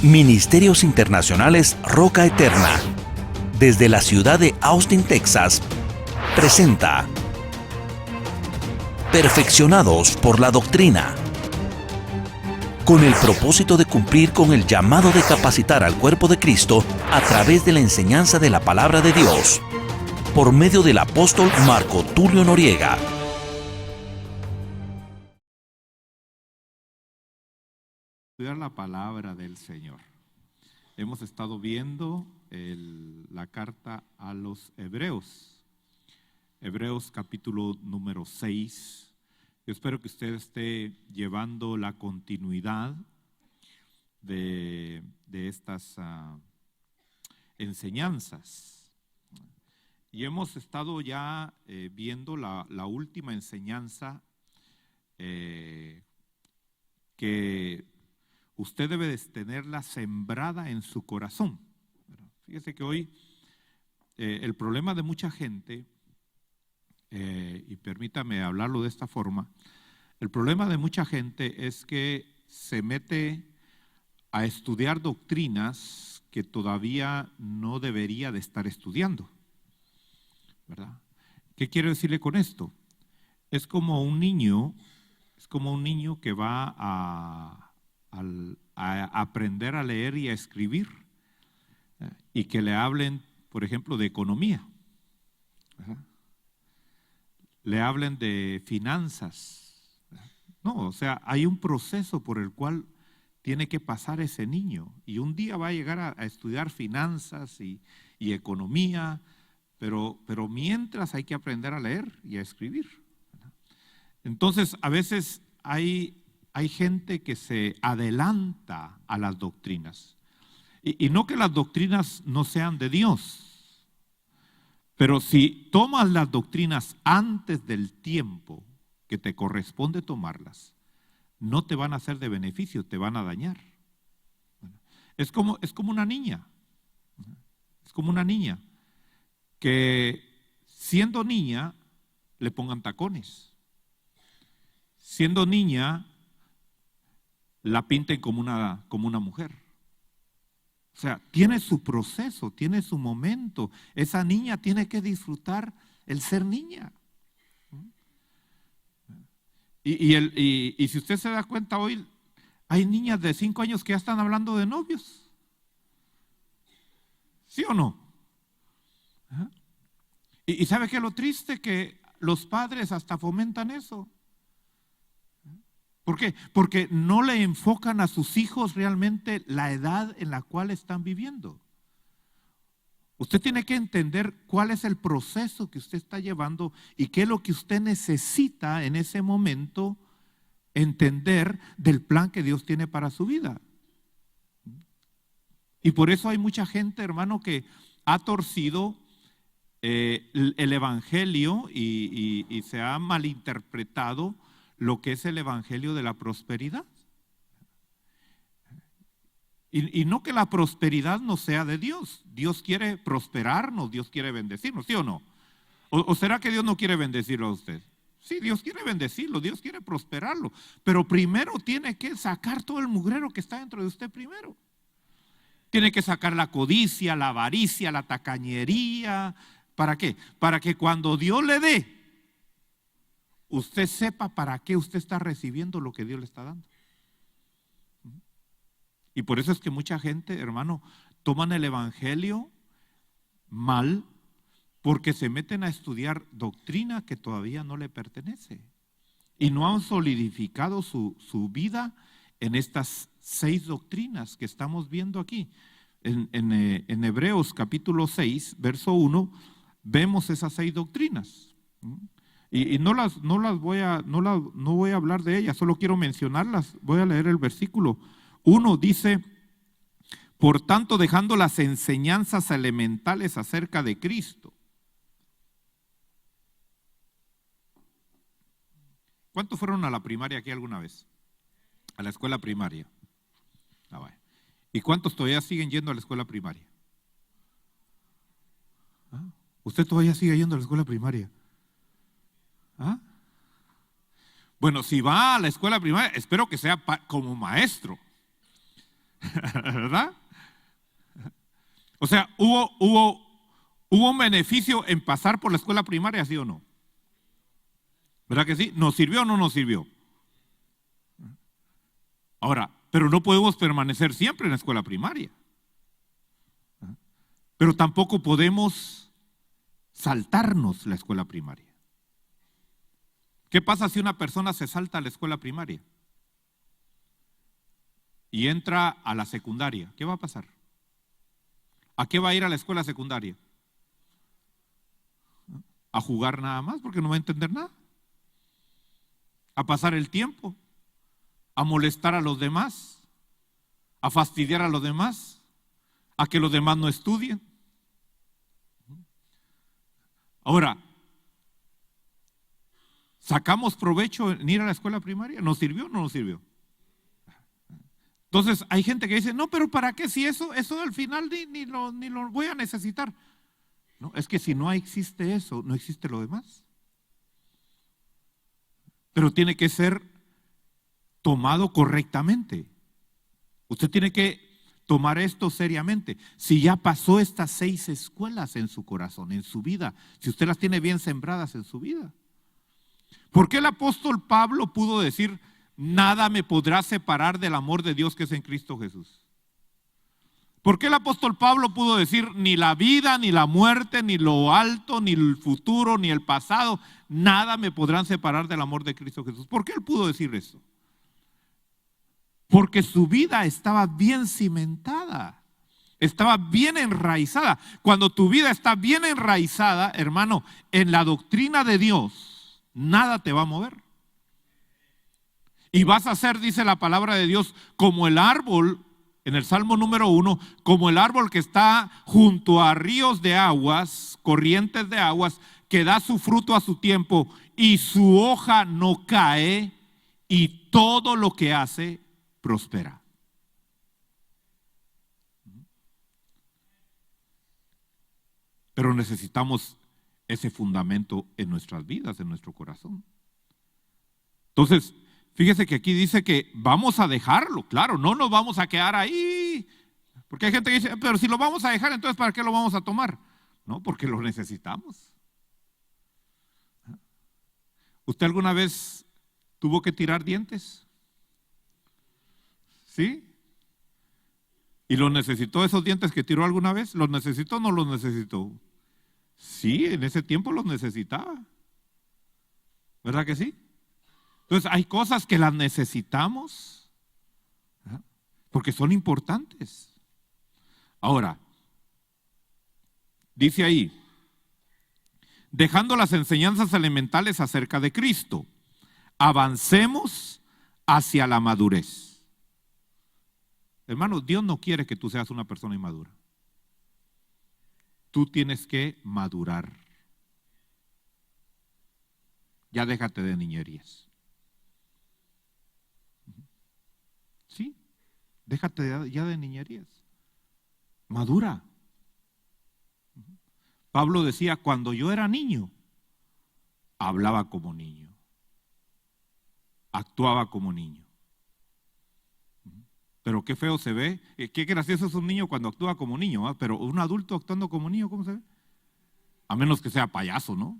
Ministerios Internacionales Roca Eterna, desde la ciudad de Austin, Texas, presenta Perfeccionados por la Doctrina, con el propósito de cumplir con el llamado de capacitar al cuerpo de Cristo a través de la enseñanza de la Palabra de Dios, por medio del apóstol Marco Tulio Noriega. Estudiar la palabra del Señor. Hemos estado viendo la carta a los Hebreos, Hebreos capítulo número 6. Yo espero que usted esté llevando la continuidad de estas enseñanzas. Y hemos estado ya viendo la última enseñanza que usted debe de tenerla sembrada en su corazón. Fíjese que hoy el problema de mucha gente, y permítame hablarlo de esta forma, el problema de mucha gente es que se mete a estudiar doctrinas que todavía no debería de estar estudiando, ¿verdad? ¿Qué quiero decirle con esto? Es como un niño que va a aprender a leer y a escribir, y que le hablen, por ejemplo, de economía, ¿verdad? Le hablen de finanzas. No, o sea, hay un proceso por el cual tiene que pasar ese niño, y un día va a llegar a estudiar finanzas y economía, pero mientras hay que aprender a leer y a escribir, ¿verdad? Entonces, a veces hay gente que se adelanta a las doctrinas. Y no que las doctrinas no sean de Dios, pero si tomas las doctrinas antes del tiempo que te corresponde tomarlas, no te van a ser de beneficio, te van a dañar. Es como una niña. Es como una niña que, siendo niña, le pongan tacones. Siendo niña, la pinten como una mujer. O sea, tiene su proceso, tiene su momento. Esa niña tiene que disfrutar el ser niña. Y si usted se da cuenta, hoy hay niñas de 5 años que ya están hablando de novios. ¿Sí o no? Y ¿sabe qué es lo triste? Que los padres hasta fomentan eso. ¿Por qué? Porque no le enfocan a sus hijos realmente la edad en la cual están viviendo. Usted tiene que entender cuál es el proceso que usted está llevando y qué es lo que usted necesita en ese momento entender del plan que Dios tiene para su vida. Y por eso hay mucha gente, hermano, que ha torcido el evangelio y se ha malinterpretado lo que es el evangelio de la prosperidad. Y no que la prosperidad no sea de Dios. Dios quiere prosperarnos, Dios quiere bendecirnos, ¿sí o no? ¿O será que Dios no quiere bendecirlo a usted? Sí, Dios quiere bendecirlo, Dios quiere prosperarlo, pero primero tiene que sacar todo el mugrero que está dentro de usted primero. Tiene que sacar la codicia, la avaricia, la tacañería. ¿Para qué? Para que cuando Dios le dé, usted sepa para qué usted está recibiendo lo que Dios le está dando. Y por eso es que mucha gente, hermano, toman el evangelio mal, porque se meten a estudiar doctrina que todavía no le pertenece. Y no han solidificado su vida en estas 6 doctrinas que estamos viendo aquí. En Hebreos capítulo 6, verso 1, vemos esas 6 doctrinas. Y no voy a hablar de ellas, solo quiero mencionarlas. Voy a leer el versículo 1, dice: por tanto, dejando las enseñanzas elementales acerca de Cristo. ¿Cuántos fueron a la primaria aquí alguna vez? A la escuela primaria. ¿Y cuántos todavía siguen yendo a la escuela primaria? ¿Usted todavía sigue yendo a la escuela primaria? Bueno, si va a la escuela primaria, espero que sea como maestro. ¿Verdad? O sea, hubo un beneficio en pasar por la escuela primaria, ¿sí o no? ¿Verdad que sí? ¿Nos sirvió o no nos sirvió? Ahora, pero no podemos permanecer siempre en la escuela primaria. Pero tampoco podemos saltarnos la escuela primaria. ¿Qué pasa si una persona se salta a la escuela primaria y entra a la secundaria? ¿Qué va a pasar? ¿A qué va a ir a la escuela secundaria? ¿A jugar nada más porque no va a entender nada? ¿A pasar el tiempo? ¿A molestar a los demás? ¿A fastidiar a los demás? ¿A que los demás no estudien? Ahora, ¿sacamos provecho en ir a la escuela primaria? ¿Nos sirvió o no nos sirvió? Entonces hay gente que dice, no, pero ¿para qué? Si eso al final ni lo voy a necesitar. No, es que si no existe eso, no existe lo demás. Pero tiene que ser tomado correctamente. Usted tiene que tomar esto seriamente. Si ya pasó estas 6 escuelas en su corazón, en su vida, si usted las tiene bien sembradas en su vida. ¿Por qué el apóstol Pablo pudo decir, nada me podrá separar del amor de Dios que es en Cristo Jesús? ¿Por qué el apóstol Pablo pudo decir, ni la vida, ni la muerte, ni lo alto, ni el futuro, ni el pasado, nada me podrán separar del amor de Cristo Jesús? ¿Por qué él pudo decir eso? Porque su vida estaba bien cimentada, estaba bien enraizada. Cuando tu vida está bien enraizada, hermano, en la doctrina de Dios, nada te va a mover. Y vas a ser, dice la palabra de Dios, como el árbol, en el Salmo número 1, como el árbol que está junto a ríos de aguas, corrientes de aguas, que da su fruto a su tiempo y su hoja no cae y todo lo que hace prospera. Pero necesitamos ese fundamento en nuestras vidas, en nuestro corazón. Entonces, fíjese que aquí dice que vamos a dejarlo, claro, no nos vamos a quedar ahí. Porque hay gente que dice, pero si lo vamos a dejar, entonces ¿para qué lo vamos a tomar? No, porque lo necesitamos. ¿Usted alguna vez tuvo que tirar dientes? ¿Sí? ¿Y los necesitó esos dientes que tiró alguna vez? ¿Los necesitó o no los necesitó? Sí, en ese tiempo los necesitaba. ¿Verdad que sí? Entonces hay cosas que las necesitamos, ¿verdad? Porque son importantes. Ahora, dice ahí, dejando las enseñanzas elementales acerca de Cristo, avancemos hacia la madurez. Hermano, Dios no quiere que tú seas una persona inmadura. Tú tienes que madurar. Ya déjate de niñerías. Sí, déjate ya de niñerías. Madura. Pablo decía, cuando yo era niño, hablaba como niño, actuaba como niño. Pero qué feo se ve, qué gracioso es un niño cuando actúa como niño, ¿eh? Pero un adulto actuando como niño, ¿cómo se ve? A menos que sea payaso, ¿no?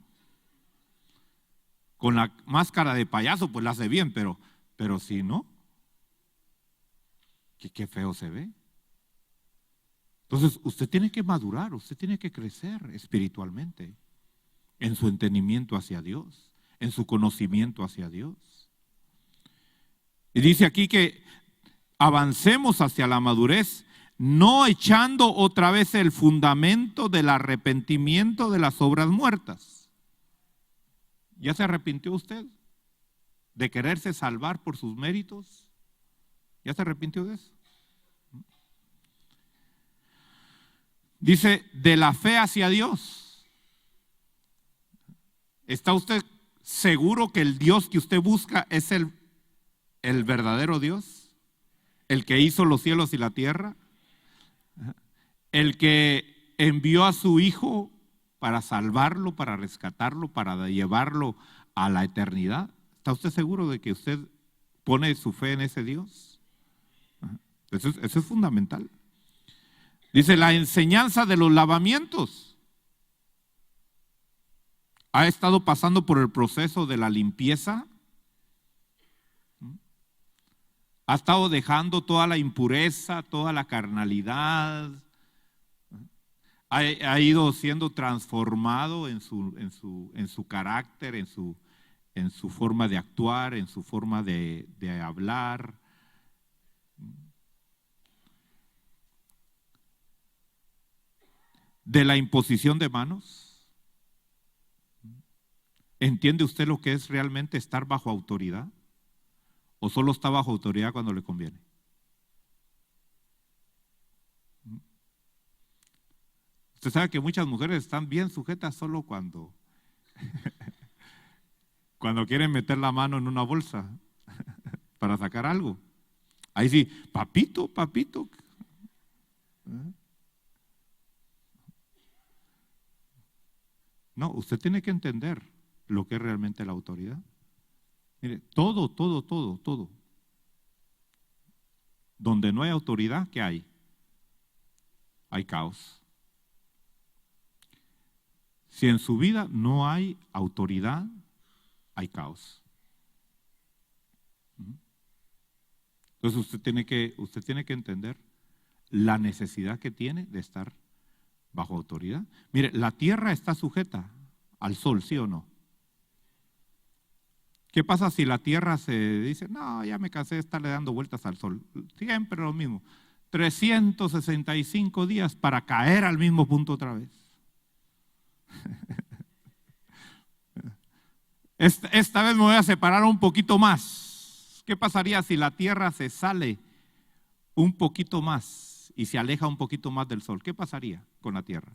Con la máscara de payaso, pues la hace bien, pero si no, qué feo se ve. Entonces, usted tiene que madurar, usted tiene que crecer espiritualmente en su entendimiento hacia Dios, en su conocimiento hacia Dios. Y dice aquí que avancemos hacia la madurez, no echando otra vez el fundamento del arrepentimiento de las obras muertas. ¿Ya se arrepintió usted de quererse salvar por sus méritos? ¿Ya se arrepintió de eso? Dice, de la fe hacia Dios. ¿Está usted seguro que el Dios que usted busca es el verdadero Dios? ¿El que hizo los cielos y la tierra? ¿El que envió a su Hijo para salvarlo, para rescatarlo, para llevarlo a la eternidad? ¿Está usted seguro de que usted pone su fe en ese Dios? Eso es fundamental. Dice, la enseñanza de los lavamientos. ¿Ha estado pasando por el proceso de la limpieza? ¿Ha estado dejando toda la impureza, toda la carnalidad? ¿Ha ido siendo transformado en su carácter, en su forma de actuar, en su forma de hablar? De la imposición de manos. ¿Entiende usted lo que es realmente estar bajo autoridad? ¿O solo está bajo autoridad cuando le conviene? Usted sabe que muchas mujeres están bien sujetas solo cuando quieren meter la mano en una bolsa para sacar algo. Ahí sí, papito, papito. No, usted tiene que entender lo que es realmente la autoridad. Mire, todo. Donde no hay autoridad, ¿qué hay? Hay caos. Si en su vida no hay autoridad, hay caos. Entonces usted tiene que entender la necesidad que tiene de estar bajo autoridad. Mire, la tierra está sujeta al sol, ¿sí o no? ¿Qué pasa si la tierra se dice, no, ya me cansé de estarle dando vueltas al sol? Siempre lo mismo. 365 días para caer al mismo punto otra vez. Esta vez me voy a separar un poquito más. ¿Qué pasaría si la tierra se sale un poquito más y se aleja un poquito más del sol? ¿Qué pasaría con la tierra?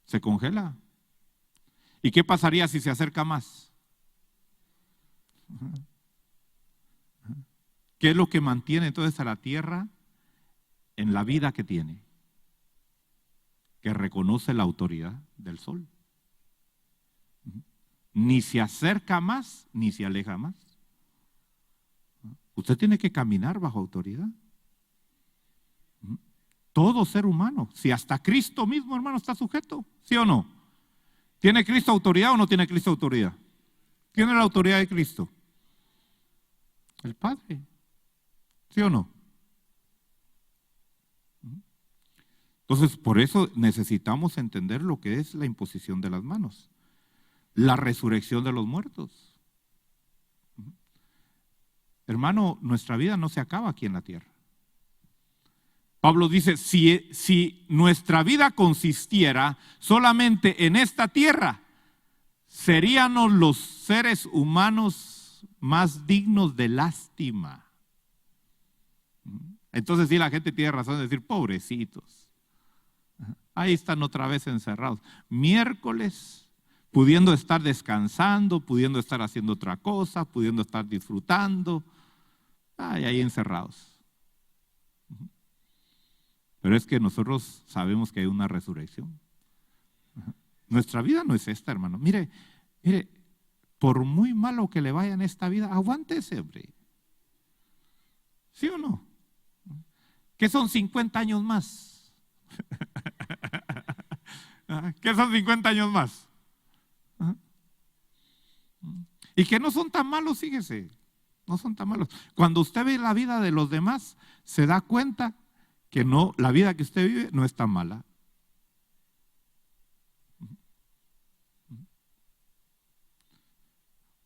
¿Se congela? ¿Y qué pasaría si se acerca más? ¿Qué es lo que mantiene entonces a la tierra en la vida que tiene? Que reconoce la autoridad del sol. Ni se acerca más, ni se aleja más. Usted tiene que caminar bajo autoridad. Todo ser humano, si hasta Cristo mismo, hermano, está sujeto, ¿sí o no? ¿Tiene Cristo autoridad o no tiene Cristo autoridad? ¿Tiene la autoridad de Cristo? El Padre, ¿sí o no? Entonces, por eso necesitamos entender lo que es la imposición de las manos, la resurrección de los muertos. Hermano, nuestra vida no se acaba aquí en la tierra. Pablo dice, si nuestra vida consistiera solamente en esta tierra, seríamos los seres humanos más dignos de lástima. Entonces sí, la gente tiene razón de decir, pobrecitos. Ahí están otra vez encerrados. Miércoles, pudiendo estar descansando, pudiendo estar haciendo otra cosa, pudiendo estar disfrutando, ahí encerrados. Pero es que nosotros sabemos que hay una resurrección. Nuestra vida no es esta, hermano. Mire, por muy malo que le vaya en esta vida, aguántese, hombre. ¿Sí o no? ¿Qué son 50 años más? ¿Qué son 50 años más? Y que no son tan malos, fíjese. No son tan malos. Cuando usted ve la vida de los demás, se da cuenta que no, la vida que usted vive no es tan mala.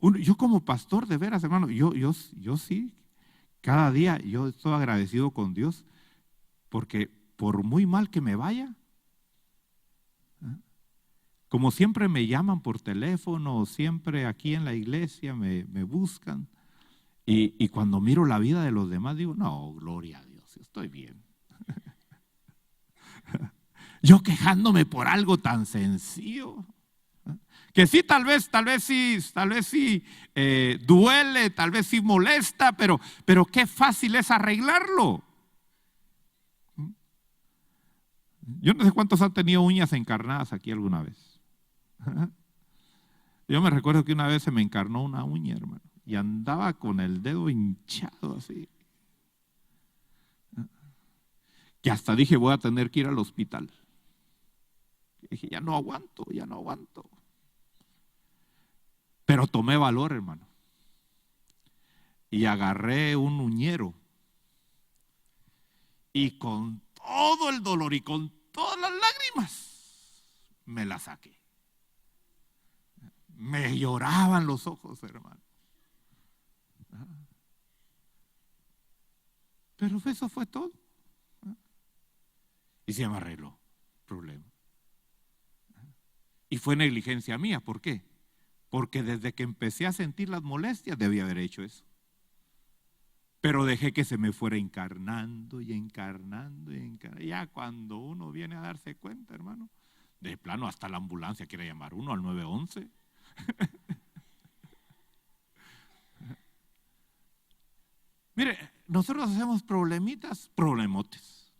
Yo como pastor, de veras, hermano, yo sí, cada día yo estoy agradecido con Dios, porque por muy mal que me vaya, como siempre me llaman por teléfono, siempre aquí en la iglesia me buscan, y cuando miro la vida de los demás digo, no, gloria a Dios, estoy bien. Yo quejándome por algo tan sencillo, que sí, tal vez sí duele, tal vez sí molesta, pero qué fácil es arreglarlo. Yo no sé cuántos han tenido uñas encarnadas aquí alguna vez. Yo me recuerdo que una vez se me encarnó una uña, hermano, y andaba con el dedo hinchado así. Que hasta dije, voy a tener que ir al hospital. Dije, ya no aguanto, ya no aguanto. Pero tomé valor, hermano. Y agarré un uñero. Y con todo el dolor y con todas las lágrimas, me la saqué. Me lloraban los ojos, hermano. Pero eso fue todo. Y se me arregló el problema. Y fue negligencia mía. ¿Por qué? Porque desde que empecé a sentir las molestias debía haber hecho eso. Pero dejé que se me fuera encarnando y encarnando y encarnando. Ya cuando uno viene a darse cuenta, hermano, de plano hasta la ambulancia quiere llamar uno al 911. Mire, nosotros hacemos problemitas, problemotes.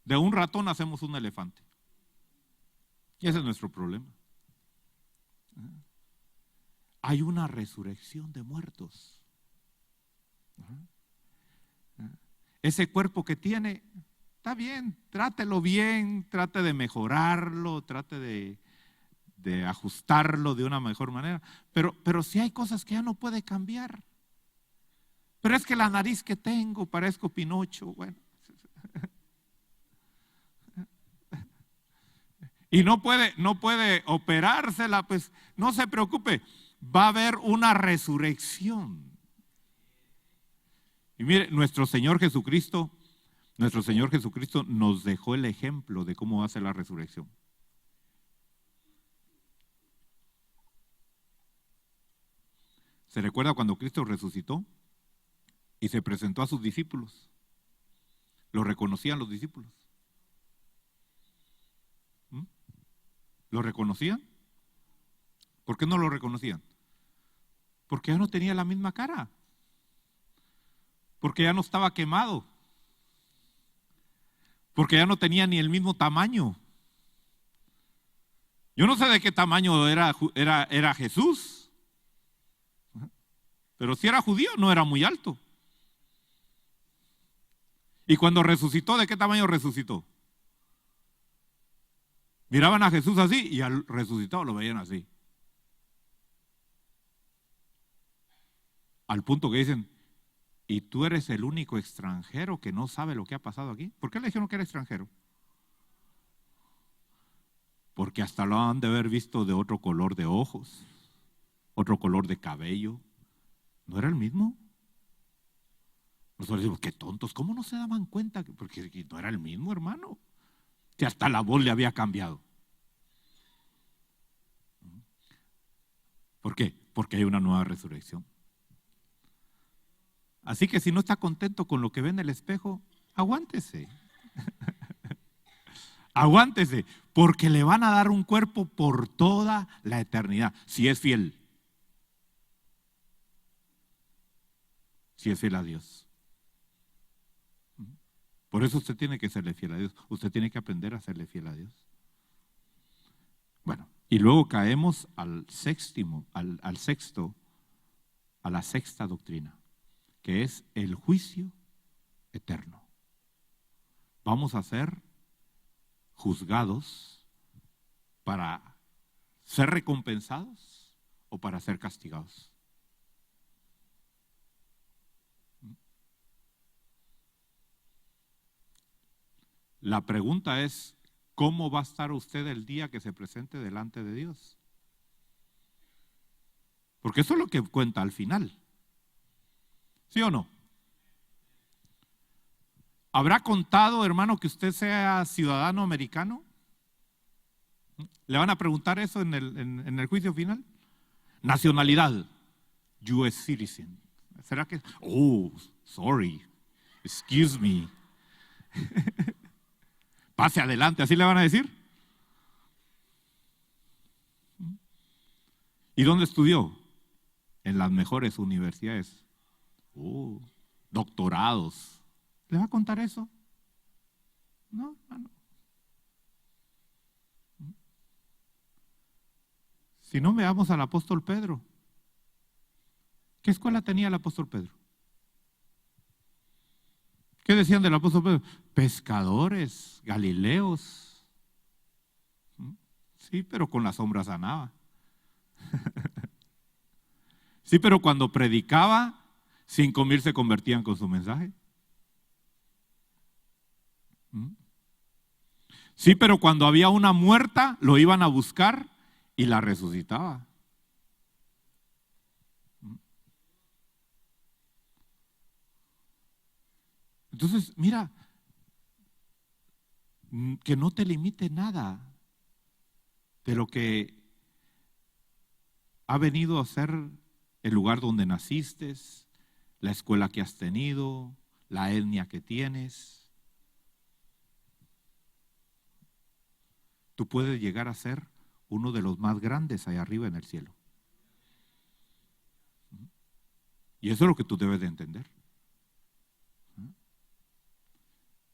De un ratón hacemos un elefante. Y ese es nuestro problema. Hay una resurrección de muertos. Ese cuerpo que tiene, está bien, trátelo bien, trate de mejorarlo, trate de ajustarlo de una mejor manera. Pero si hay cosas que ya no puede cambiar. Pero es que la nariz que tengo, parezco Pinocho, bueno. Y no puede operársela, pues no se preocupe, va a haber una resurrección. Y mire, nuestro Señor Jesucristo nos dejó el ejemplo de cómo hace la resurrección. ¿Se recuerda cuando Cristo resucitó y se presentó a sus discípulos? ¿Lo reconocían los discípulos? ¿Lo reconocían? ¿Por qué no lo reconocían? Porque ya no tenía la misma cara. Porque ya no estaba quemado. Porque ya no tenía ni el mismo tamaño. Yo no sé de qué tamaño era Jesús. Pero si era judío, no era muy alto. Y cuando resucitó, ¿de qué tamaño resucitó? Miraban a Jesús así y al resucitado lo veían así. Al punto que dicen, ¿y tú eres el único extranjero que no sabe lo que ha pasado aquí? ¿Por qué le dijeron que era extranjero? Porque hasta lo han de haber visto de otro color de ojos, otro color de cabello. ¿No era el mismo? Nosotros decimos, qué tontos, ¿cómo no se daban cuenta? Porque no era el mismo, hermano. Que hasta la voz le había cambiado. ¿Por qué? Porque hay una nueva resurrección. Así que si no está contento con lo que ve en el espejo, aguántese. Aguántese, porque le van a dar un cuerpo por toda la eternidad, si es fiel. Si es fiel a Dios. Por eso usted tiene que serle fiel a Dios. Usted tiene que aprender a serle fiel a Dios. Bueno, y luego caemos a la sexta doctrina, que es el juicio eterno. Vamos a ser juzgados para ser recompensados o para ser castigados. La pregunta es, ¿cómo va a estar usted el día que se presente delante de Dios? Porque eso es lo que cuenta al final. ¿Sí o no? ¿Habrá contado, hermano, que usted sea ciudadano americano? ¿Le van a preguntar eso en el juicio final? Nacionalidad, US citizen. ¿Será que? Oh, sorry, excuse me. Pase adelante, ¿así le van a decir? ¿Y dónde estudió? En las mejores universidades. Doctorados. ¿Le va a contar eso? No, hermano. Si no, veamos al apóstol Pedro. ¿Qué escuela tenía el apóstol Pedro? ¿Qué decían del apóstol Pedro? Pescadores, galileos. Sí, pero con la sombra sanaba. Sí, pero cuando predicaba, 5,000 se convertían con su mensaje. Sí, pero cuando había una muerta, lo iban a buscar y la resucitaba. Entonces, mira, que no te limite nada de lo que ha venido a ser el lugar donde naciste, la escuela que has tenido, la etnia que tienes. Tú puedes llegar a ser uno de los más grandes allá arriba en el cielo. Y eso es lo que tú debes de entender.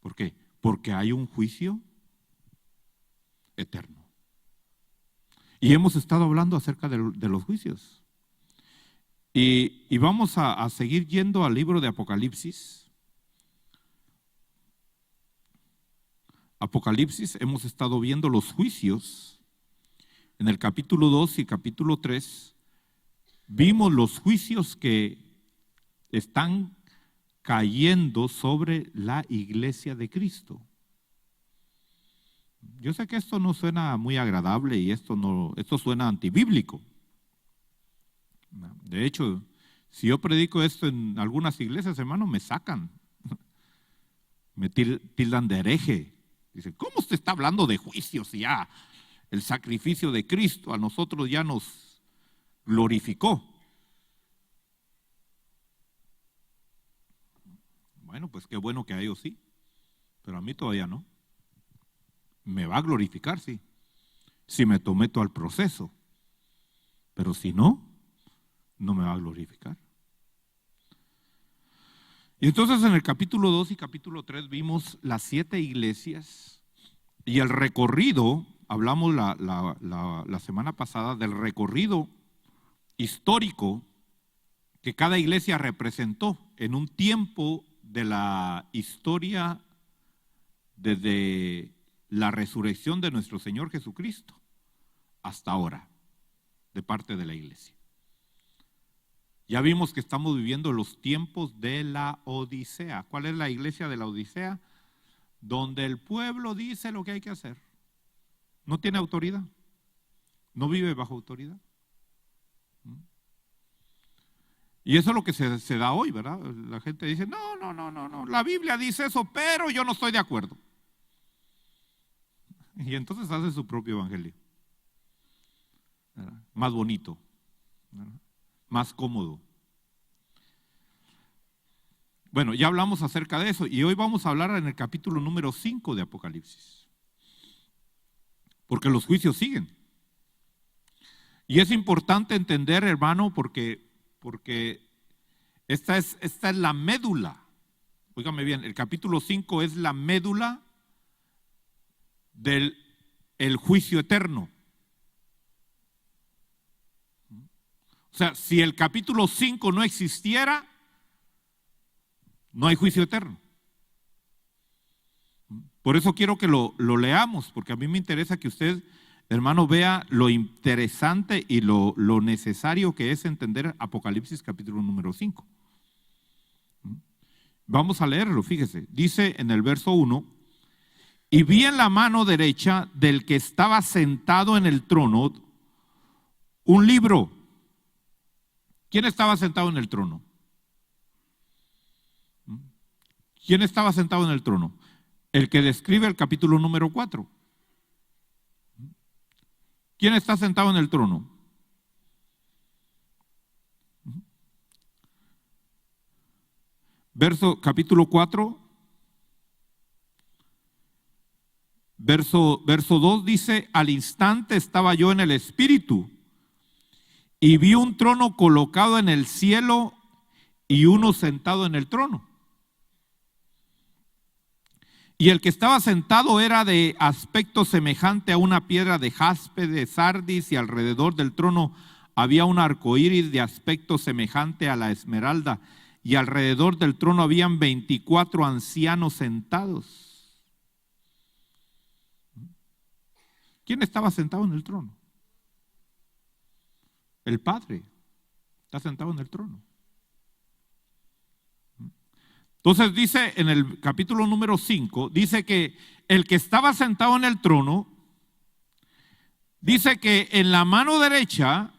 ¿Por qué? Porque hay un juicio eterno. Y hemos estado hablando acerca de los juicios. Y vamos a seguir yendo al libro de Apocalipsis. Apocalipsis, hemos estado viendo los juicios. En el capítulo 2 y capítulo 3, vimos los juicios que están cayendo sobre la iglesia de Cristo. Yo sé que esto no suena muy agradable y esto suena antibíblico. De hecho, si yo predico esto en algunas iglesias, hermano, me sacan. Me tildan de hereje. Dicen, ¿cómo usted está hablando de juicios y ya el sacrificio de Cristo a nosotros ya nos glorificó? Bueno, pues qué bueno que a ellos sí, pero a mí todavía no. Me va a glorificar, sí, si me someto al proceso, pero si no, no me va a glorificar. Y entonces en el capítulo 2 y capítulo 3 vimos las 7 iglesias y el recorrido, hablamos la semana pasada del recorrido histórico que cada iglesia representó en un tiempo de la historia desde la resurrección de nuestro Señor Jesucristo hasta ahora, de parte de la iglesia. Ya vimos que estamos viviendo los tiempos de la Odisea. ¿Cuál es la iglesia de la Odisea? Donde el pueblo dice lo que hay que hacer. No tiene autoridad. No vive bajo autoridad. Y eso es lo que se da hoy, ¿verdad? La gente dice, no. La Biblia dice eso, pero yo no estoy de acuerdo. Y entonces hace su propio evangelio. ¿Verdad? Más bonito. ¿Verdad? Más cómodo. Bueno, ya hablamos acerca de eso y hoy vamos a hablar en el capítulo número 5 de Apocalipsis. Porque los juicios siguen. Y es importante entender, hermano, porque esta es la médula. Óigame bien, el capítulo 5 es la médula del juicio eterno. O sea, si el capítulo 5 no existiera, no hay juicio eterno. Por eso quiero que lo leamos, porque a mí me interesa que usted, hermano, vea lo interesante y lo necesario que es entender Apocalipsis capítulo número 5. Vamos a leerlo, fíjese. Dice en el verso 1, y vi en la mano derecha del que estaba sentado en el trono un libro. ¿Quién estaba sentado en el trono? ¿Quién estaba sentado en el trono? El que describe el capítulo número 4. ¿Quién está sentado en el trono? Capítulo 4, verso 2 dice, al instante estaba yo en el Espíritu y vi un trono colocado en el cielo y uno sentado en el trono. Y el que estaba sentado era de aspecto semejante a una piedra de jaspe, de sardis, y alrededor del trono había un arcoíris de aspecto semejante a la esmeralda, y alrededor del trono habían 24 ancianos sentados. ¿Quién estaba sentado en el trono? El Padre está sentado en el trono. Entonces dice en el capítulo número 5, dice que el que estaba sentado en el trono, dice que en la mano derecha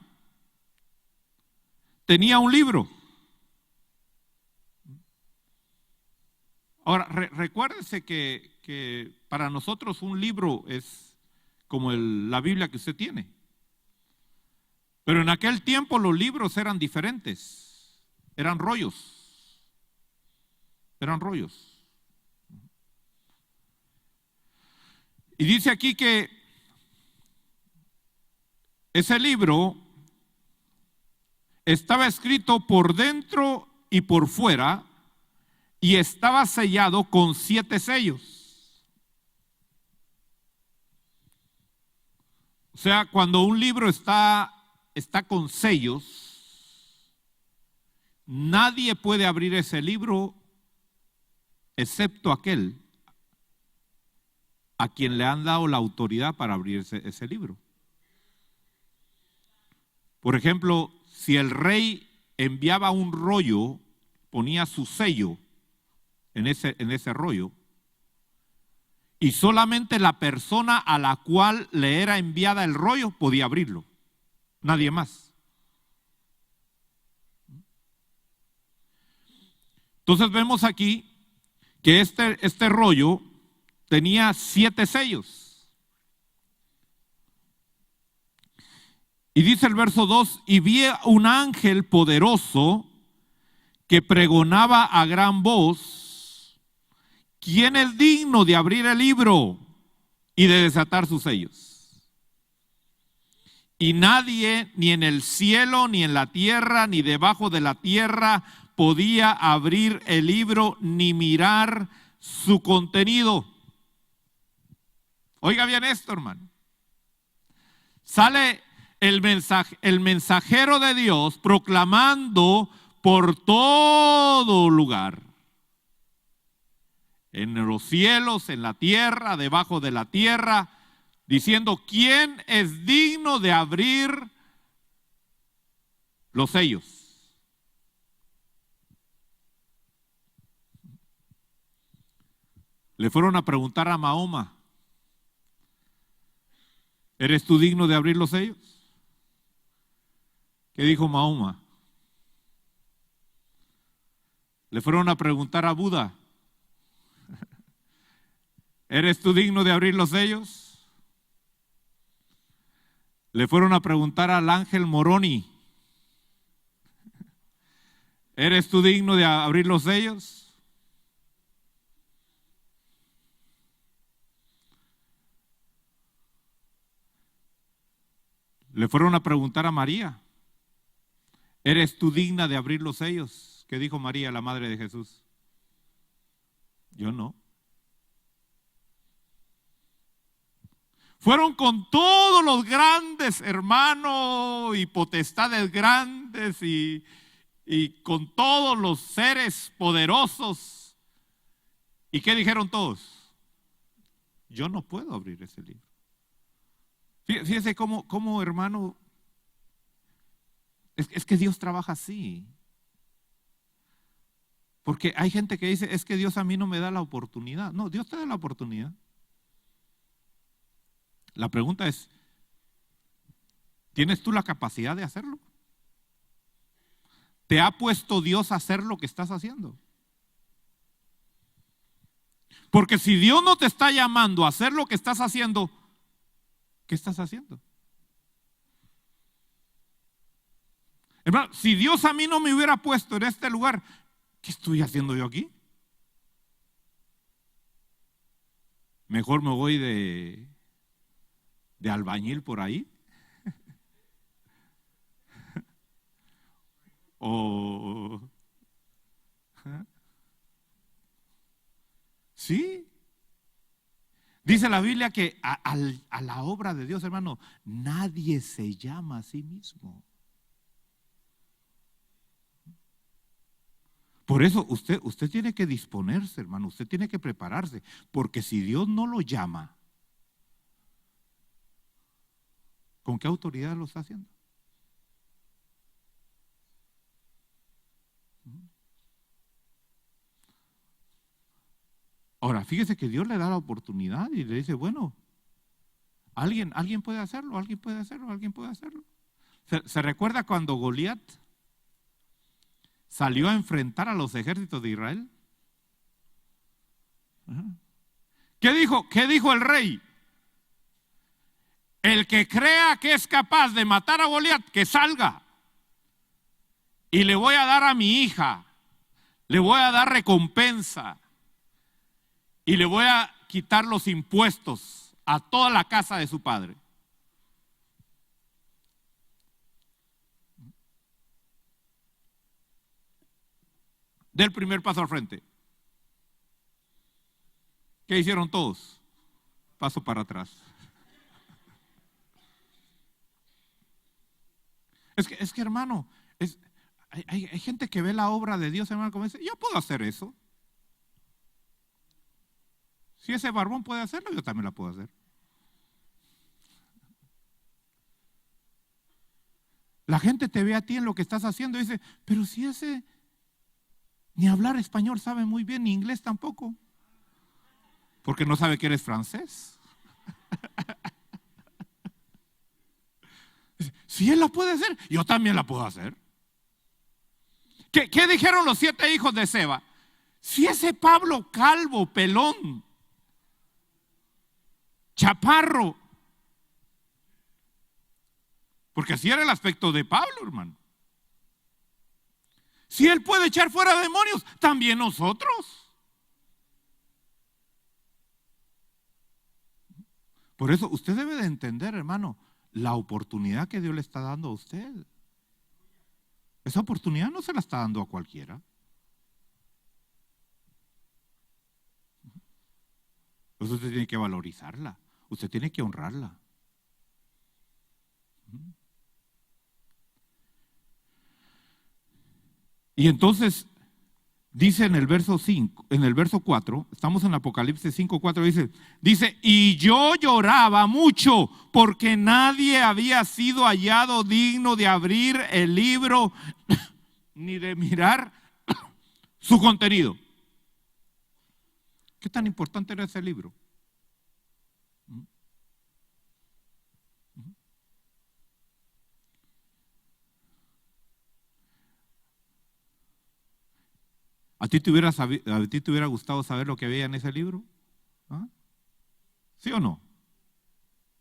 tenía un libro. Ahora, recuérdese que para nosotros un libro es como la Biblia que usted tiene. Pero en aquel tiempo los libros eran diferentes, eran rollos. Eran rollos. Y dice aquí que ese libro estaba escrito por dentro y por fuera y estaba sellado con 7 sellos. O sea, cuando un libro está con sellos, nadie puede abrir ese libro excepto aquel a quien le han dado la autoridad para abrir ese libro. Por ejemplo, si el rey enviaba un rollo, ponía su sello en ese rollo, y solamente la persona a la cual le era enviada el rollo podía abrirlo, nadie más. Entonces vemos aquí que este rollo tenía 7 sellos. Y dice el verso 2, y vi un ángel poderoso que pregonaba a gran voz, ¿quién es digno de abrir el libro y de desatar sus sellos? Y nadie, ni en el cielo, ni en la tierra, ni debajo de la tierra, podía abrir el libro ni mirar su contenido. Oiga bien esto, hermano. Sale el mensajero de Dios proclamando por todo lugar, en los cielos, en la tierra, debajo de la tierra, diciendo, ¿quién es digno de abrir los sellos? Le fueron a preguntar a Mahoma, ¿eres tú digno de abrir los sellos? ¿Qué dijo Mahoma? Le fueron a preguntar a Buda, ¿eres tú digno de abrir los sellos? Le fueron a preguntar al ángel Moroni, ¿eres tú digno de abrir los sellos? Le fueron a preguntar a María, ¿eres tú digna de abrir los sellos? ¿Qué dijo María, la madre de Jesús? Yo no. Fueron con todos los grandes hermanos y potestades grandes y con todos los seres poderosos. ¿Y qué dijeron todos? Yo no puedo abrir ese libro. Fíjese cómo hermano, es que Dios trabaja así. Porque hay gente que dice, es que Dios a mí no me da la oportunidad. No, Dios te da la oportunidad. La pregunta es, ¿tienes tú la capacidad de hacerlo? ¿Te ha puesto Dios a hacer lo que estás haciendo? Porque si Dios no te está llamando a hacer lo que estás haciendo, ¿qué estás haciendo? Hermano, si Dios a mí no me hubiera puesto en este lugar, ¿qué estoy haciendo yo aquí? Mejor me voy de albañil por ahí. O sí. Dice la Biblia que a la obra de Dios, hermano, nadie se llama a sí mismo. Por eso usted tiene que disponerse, hermano, usted tiene que prepararse, porque si Dios no lo llama, ¿con qué autoridad lo está haciendo? Ahora, fíjese que Dios le da la oportunidad y le dice, bueno, alguien puede hacerlo, alguien puede hacerlo, alguien puede hacerlo. ¿Se recuerda cuando Goliat salió a enfrentar a los ejércitos de Israel? ¿Qué dijo el rey? El que crea que es capaz de matar a Goliat, que salga. Y le voy a dar a mi hija, le voy a dar recompensa. Y le voy a quitar los impuestos a toda la casa de su padre. Dé el primer paso al frente. ¿Qué hicieron todos? Paso para atrás. Es que hermano, hay gente que ve la obra de Dios, hermano, como dice, yo puedo hacer eso. Si ese barbón puede hacerlo, yo también la puedo hacer. La gente te ve a ti en lo que estás haciendo y dice, pero si ese ni hablar español sabe muy bien, ni inglés tampoco. Porque no sabe que eres francés. Si él la puede hacer, yo también la puedo hacer. ¿Qué dijeron los 7 hijos de Seba? Si ese Pablo calvo, pelón, chaparro, porque así era el aspecto de Pablo, hermano. Si él puede echar fuera demonios, también nosotros. Por eso usted debe de entender, hermano, la oportunidad que Dios le está dando a usted. Esa oportunidad no se la está dando a cualquiera. Entonces usted tiene que valorizarla. Usted tiene que honrarla. Y entonces dice en el verso 5, en el verso 4, estamos en Apocalipsis 5:4, dice, y yo lloraba mucho porque nadie había sido hallado digno de abrir el libro ni de mirar su contenido. ¿Qué tan importante era ese libro? ¿A ti te hubiera gustado saber lo que había en ese libro? ¿Ah? ¿Sí o no?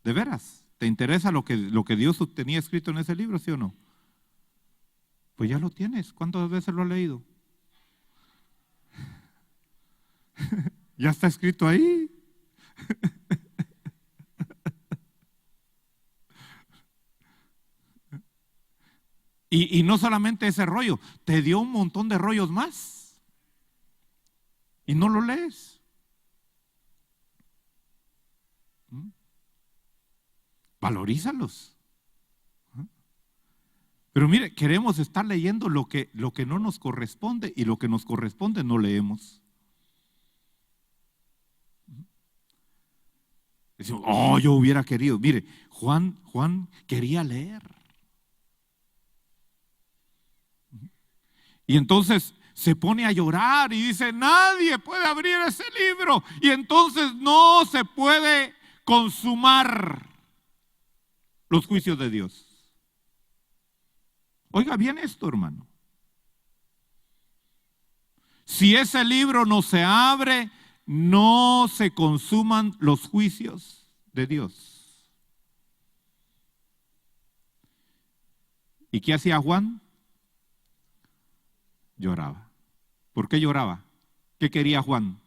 ¿De veras? ¿Te interesa lo que Dios tenía escrito en ese libro, sí o no? Pues ya lo tienes. ¿Cuántas veces lo has leído? Ya está escrito ahí. Y no solamente ese rollo, te dio un montón de rollos más. Y no lo lees. Valorízalos. Pero mire, queremos estar leyendo lo que no nos corresponde, y lo que nos corresponde no leemos. Decimos, oh, yo hubiera querido. Mire, Juan quería leer. Y entonces se pone a llorar y dice, nadie puede abrir ese libro. Y entonces no se puede consumar los juicios de Dios. Oiga bien esto, hermano. Si ese libro no se abre, no se consuman los juicios de Dios. ¿Y qué hacía Juan? Lloraba. ¿Por qué lloraba? ¿Qué quería Juan?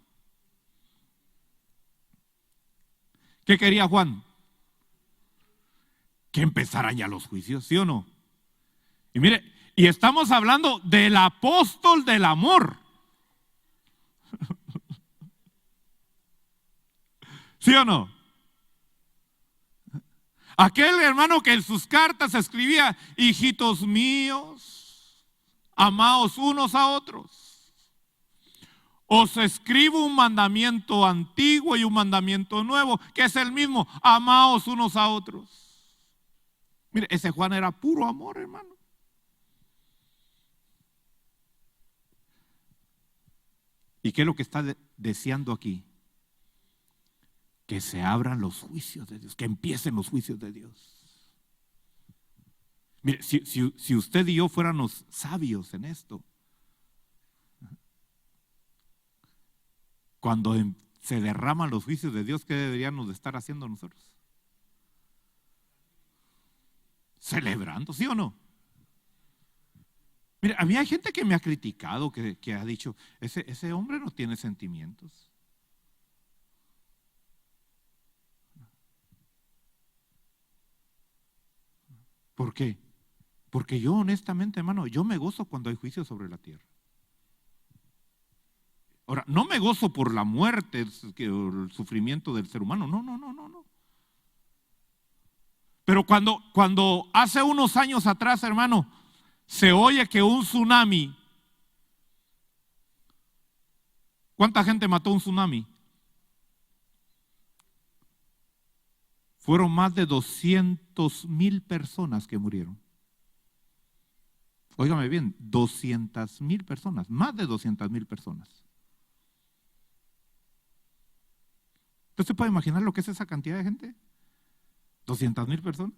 ¿Qué quería Juan? Que empezaran ya los juicios, ¿sí o no? Y mire, y estamos hablando del apóstol del amor. ¿Sí o no? Aquel hermano que en sus cartas escribía, hijitos míos, amaos unos a otros. Os escribo un mandamiento antiguo y un mandamiento nuevo, que es el mismo: amaos unos a otros. Mire, ese Juan era puro amor, hermano. ¿Y qué es lo que está deseando aquí? Que se abran los juicios de Dios, que empiecen los juicios de Dios. Mire, si usted y yo fuéramos sabios en esto, cuando se derraman los juicios de Dios, ¿qué deberíamos de estar haciendo nosotros? Celebrando, ¿sí o no? Mira, a mí hay gente que me ha criticado, que ha dicho, ese hombre no tiene sentimientos. ¿Por qué? Porque yo honestamente, hermano, yo me gozo cuando hay juicio sobre la tierra. Ahora, no me gozo por la muerte, el sufrimiento del ser humano, no. Pero cuando hace unos años atrás, hermano, se oye que un tsunami, ¿cuánta gente mató un tsunami? Fueron más de 200,000 personas que murieron. Óigame bien, 200,000 personas, más de 200,000 personas. ¿Usted se puede imaginar lo que es esa cantidad de gente? 200,000 personas.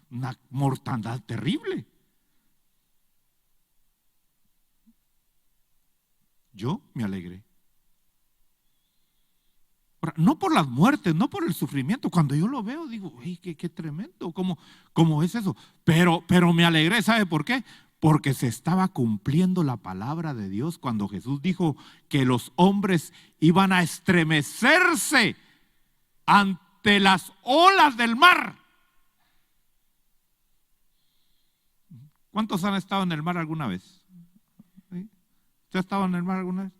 Una mortandad terrible. Yo me alegré. Ahora, no por las muertes, no por el sufrimiento. Cuando yo lo veo, digo, uy, qué tremendo, ¿cómo es eso? Pero me alegré, ¿sabe por qué? Porque se estaba cumpliendo la palabra de Dios cuando Jesús dijo que los hombres iban a estremecerse ante las olas del mar. ¿Cuántos han estado en el mar alguna vez? ¿Sí? ¿Usted ha estado en el mar alguna vez?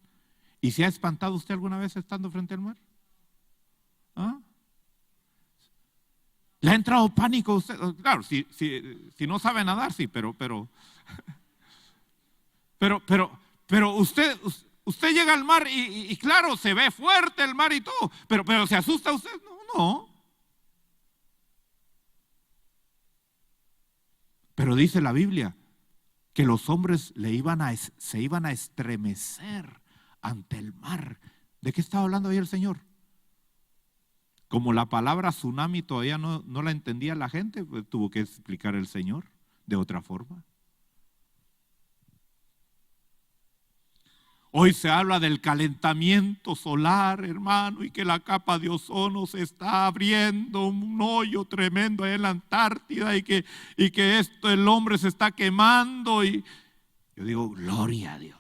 ¿Y se ha espantado usted alguna vez estando frente al mar? ¿Ah? ¿Le ha entrado pánico a usted? Claro, si no sabe nadar, sí, pero usted llega al mar y claro, se ve fuerte el mar y todo, pero ¿se asusta usted? No. Pero dice la Biblia que los hombres se iban a estremecer ante el mar. ¿De qué estaba hablando ahí el Señor? Como la palabra tsunami todavía no la entendía la gente, pues tuvo que explicar el Señor de otra forma. Hoy se habla del calentamiento solar, hermano, y que la capa de ozono se está abriendo, un hoyo tremendo ahí en la Antártida, y que el hombre se está quemando. Y yo digo, gloria a Dios,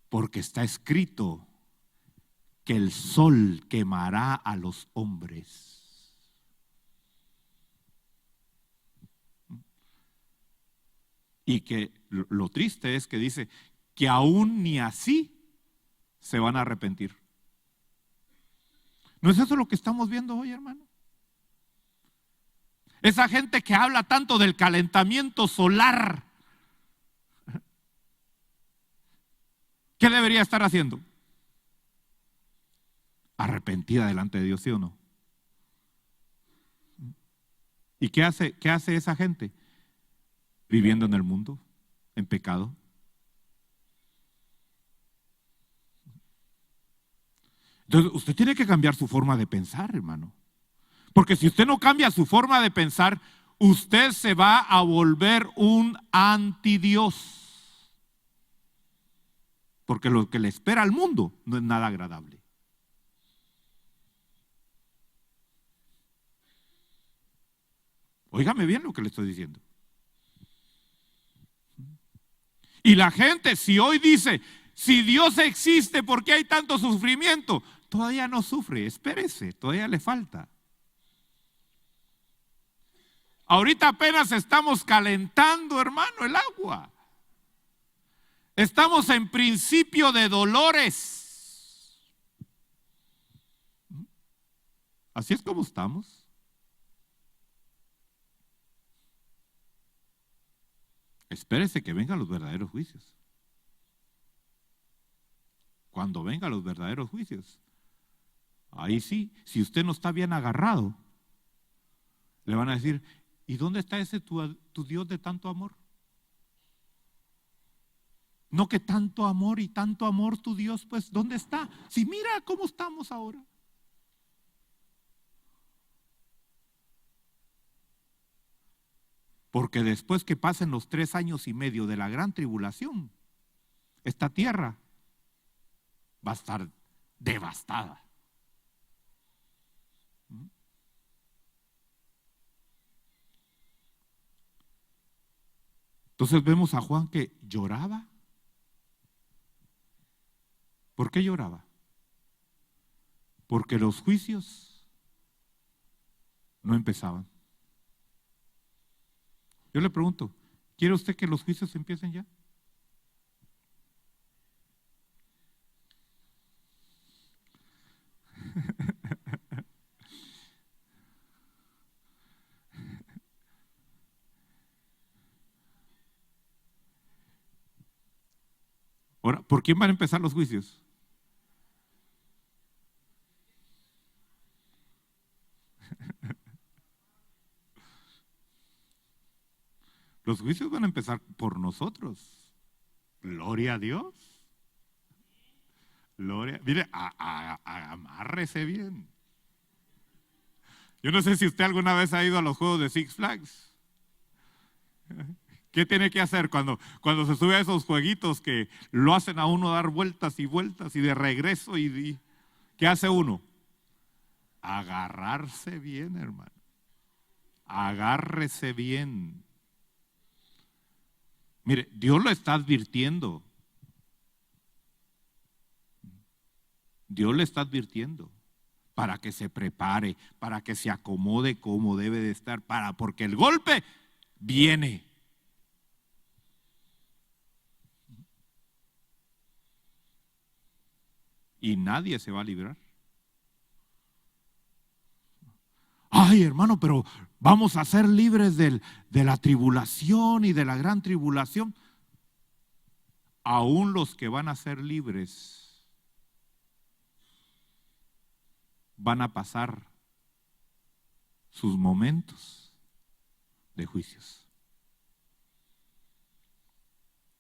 porque está escrito que el sol quemará a los hombres. Y que lo triste es que dice que aún ni así se van a arrepentir. ¿No es eso lo que estamos viendo hoy, hermano? Esa gente que habla tanto del calentamiento solar, ¿qué debería estar haciendo? Arrepentida delante de Dios, ¿sí o no? ¿Y qué hace esa gente? Viviendo en el mundo, en pecado. Entonces, usted tiene que cambiar su forma de pensar, hermano. Porque si usted no cambia su forma de pensar, usted se va a volver un antidios. Porque lo que le espera al mundo no es nada agradable. Óigame bien lo que le estoy diciendo. Y la gente, si hoy dice, si Dios existe, ¿por qué hay tanto sufrimiento? Todavía no sufre, espérese, todavía le falta. Ahorita apenas estamos calentando, hermano, el agua. Estamos en principio de dolores. Así es como estamos. Espérese que vengan los verdaderos juicios. Cuando vengan los verdaderos juicios, ahí sí, si usted no está bien agarrado, le van a decir, ¿y dónde está ese tu Dios de tanto amor? No, que tanto amor y tanto amor tu Dios, pues ¿dónde está? Si mira cómo estamos ahora. Porque después que pasen los 3 años y medio de la gran tribulación, esta tierra va a estar devastada. Entonces vemos a Juan que lloraba. ¿Por qué lloraba? Porque los juicios no empezaban. Yo le pregunto, ¿quiere usted que los juicios empiecen ya? Ahora, ¿por quién van a empezar los juicios? Los juicios van a empezar por nosotros. Gloria a Dios. Gloria. Mire, amárrese bien. Yo no sé si usted alguna vez ha ido a los juegos de Six Flags. ¿Qué tiene que hacer cuando se sube a esos jueguitos que lo hacen a uno dar vueltas y vueltas y de regreso? Y ¿qué hace uno? Agarrarse bien, hermano. Agárrese bien. Mire, Dios lo está advirtiendo. Dios le está advirtiendo para que se prepare, para que se acomode como debe de estar, porque el golpe viene. Y nadie se va a librar. Ay, hermano, pero vamos a ser libres de la tribulación y de la gran tribulación. Aún los que van a ser libres van a pasar sus momentos de juicios.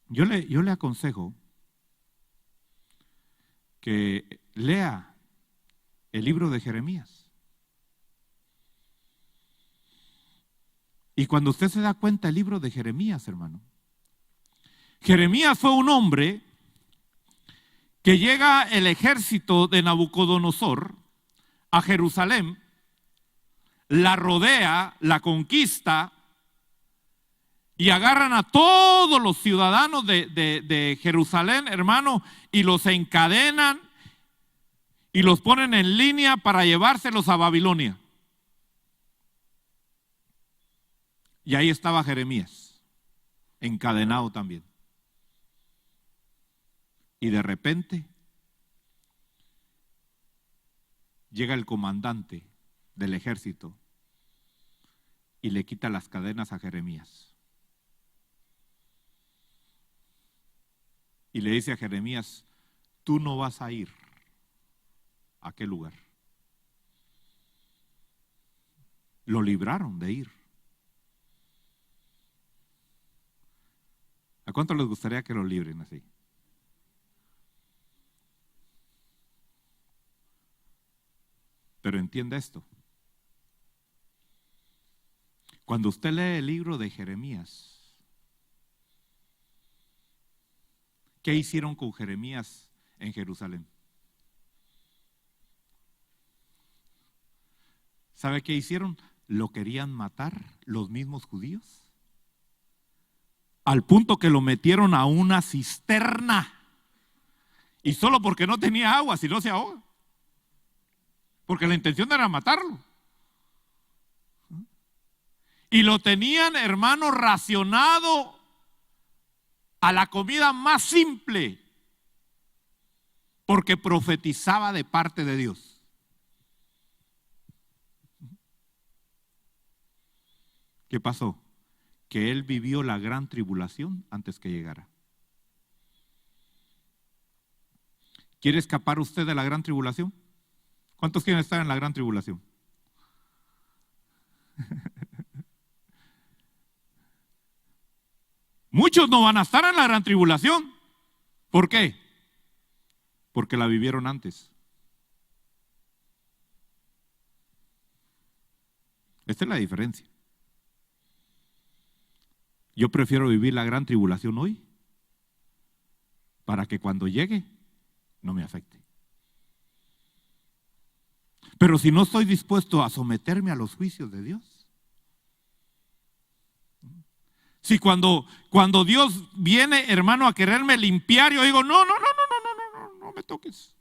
Yo le aconsejo que lea el libro de Jeremías. Y cuando usted se da cuenta el libro de Jeremías, hermano, Jeremías fue un hombre que llega el ejército de Nabucodonosor a Jerusalén, la rodea, la conquista y agarran a todos los ciudadanos de Jerusalén, hermano, y los encadenan y los ponen en línea para llevárselos a Babilonia. Y ahí estaba Jeremías, encadenado también. Y de repente llega el comandante del ejército y le quita las cadenas a Jeremías. Y le dice a Jeremías, tú no vas a ir a aquel lugar. Lo libraron de ir. ¿A cuánto les gustaría que lo libren así? Pero entienda esto. Cuando usted lee el libro de Jeremías, ¿qué hicieron con Jeremías en Jerusalén? ¿Sabe qué hicieron? Lo querían matar los mismos judíos. Al punto que lo metieron a una cisterna. Y solo porque no tenía agua, si no se ahoga. Porque la intención era matarlo. Y lo tenían, hermano, racionado a la comida más simple. Porque profetizaba de parte de Dios. ¿Qué pasó? que Él vivió la gran tribulación antes que llegara. ¿Quiere escapar usted de la gran tribulación? ¿Cuántos quieren estar en la gran tribulación? Muchos no van a estar en la gran tribulación. ¿Por qué? Porque la vivieron antes. Esta es la diferencia. Yo prefiero vivir la gran tribulación hoy para que cuando llegue no me afecte. Pero si no estoy dispuesto a someterme a los juicios de Dios, si cuando Dios viene, hermano, a quererme limpiar, yo digo, no me toques,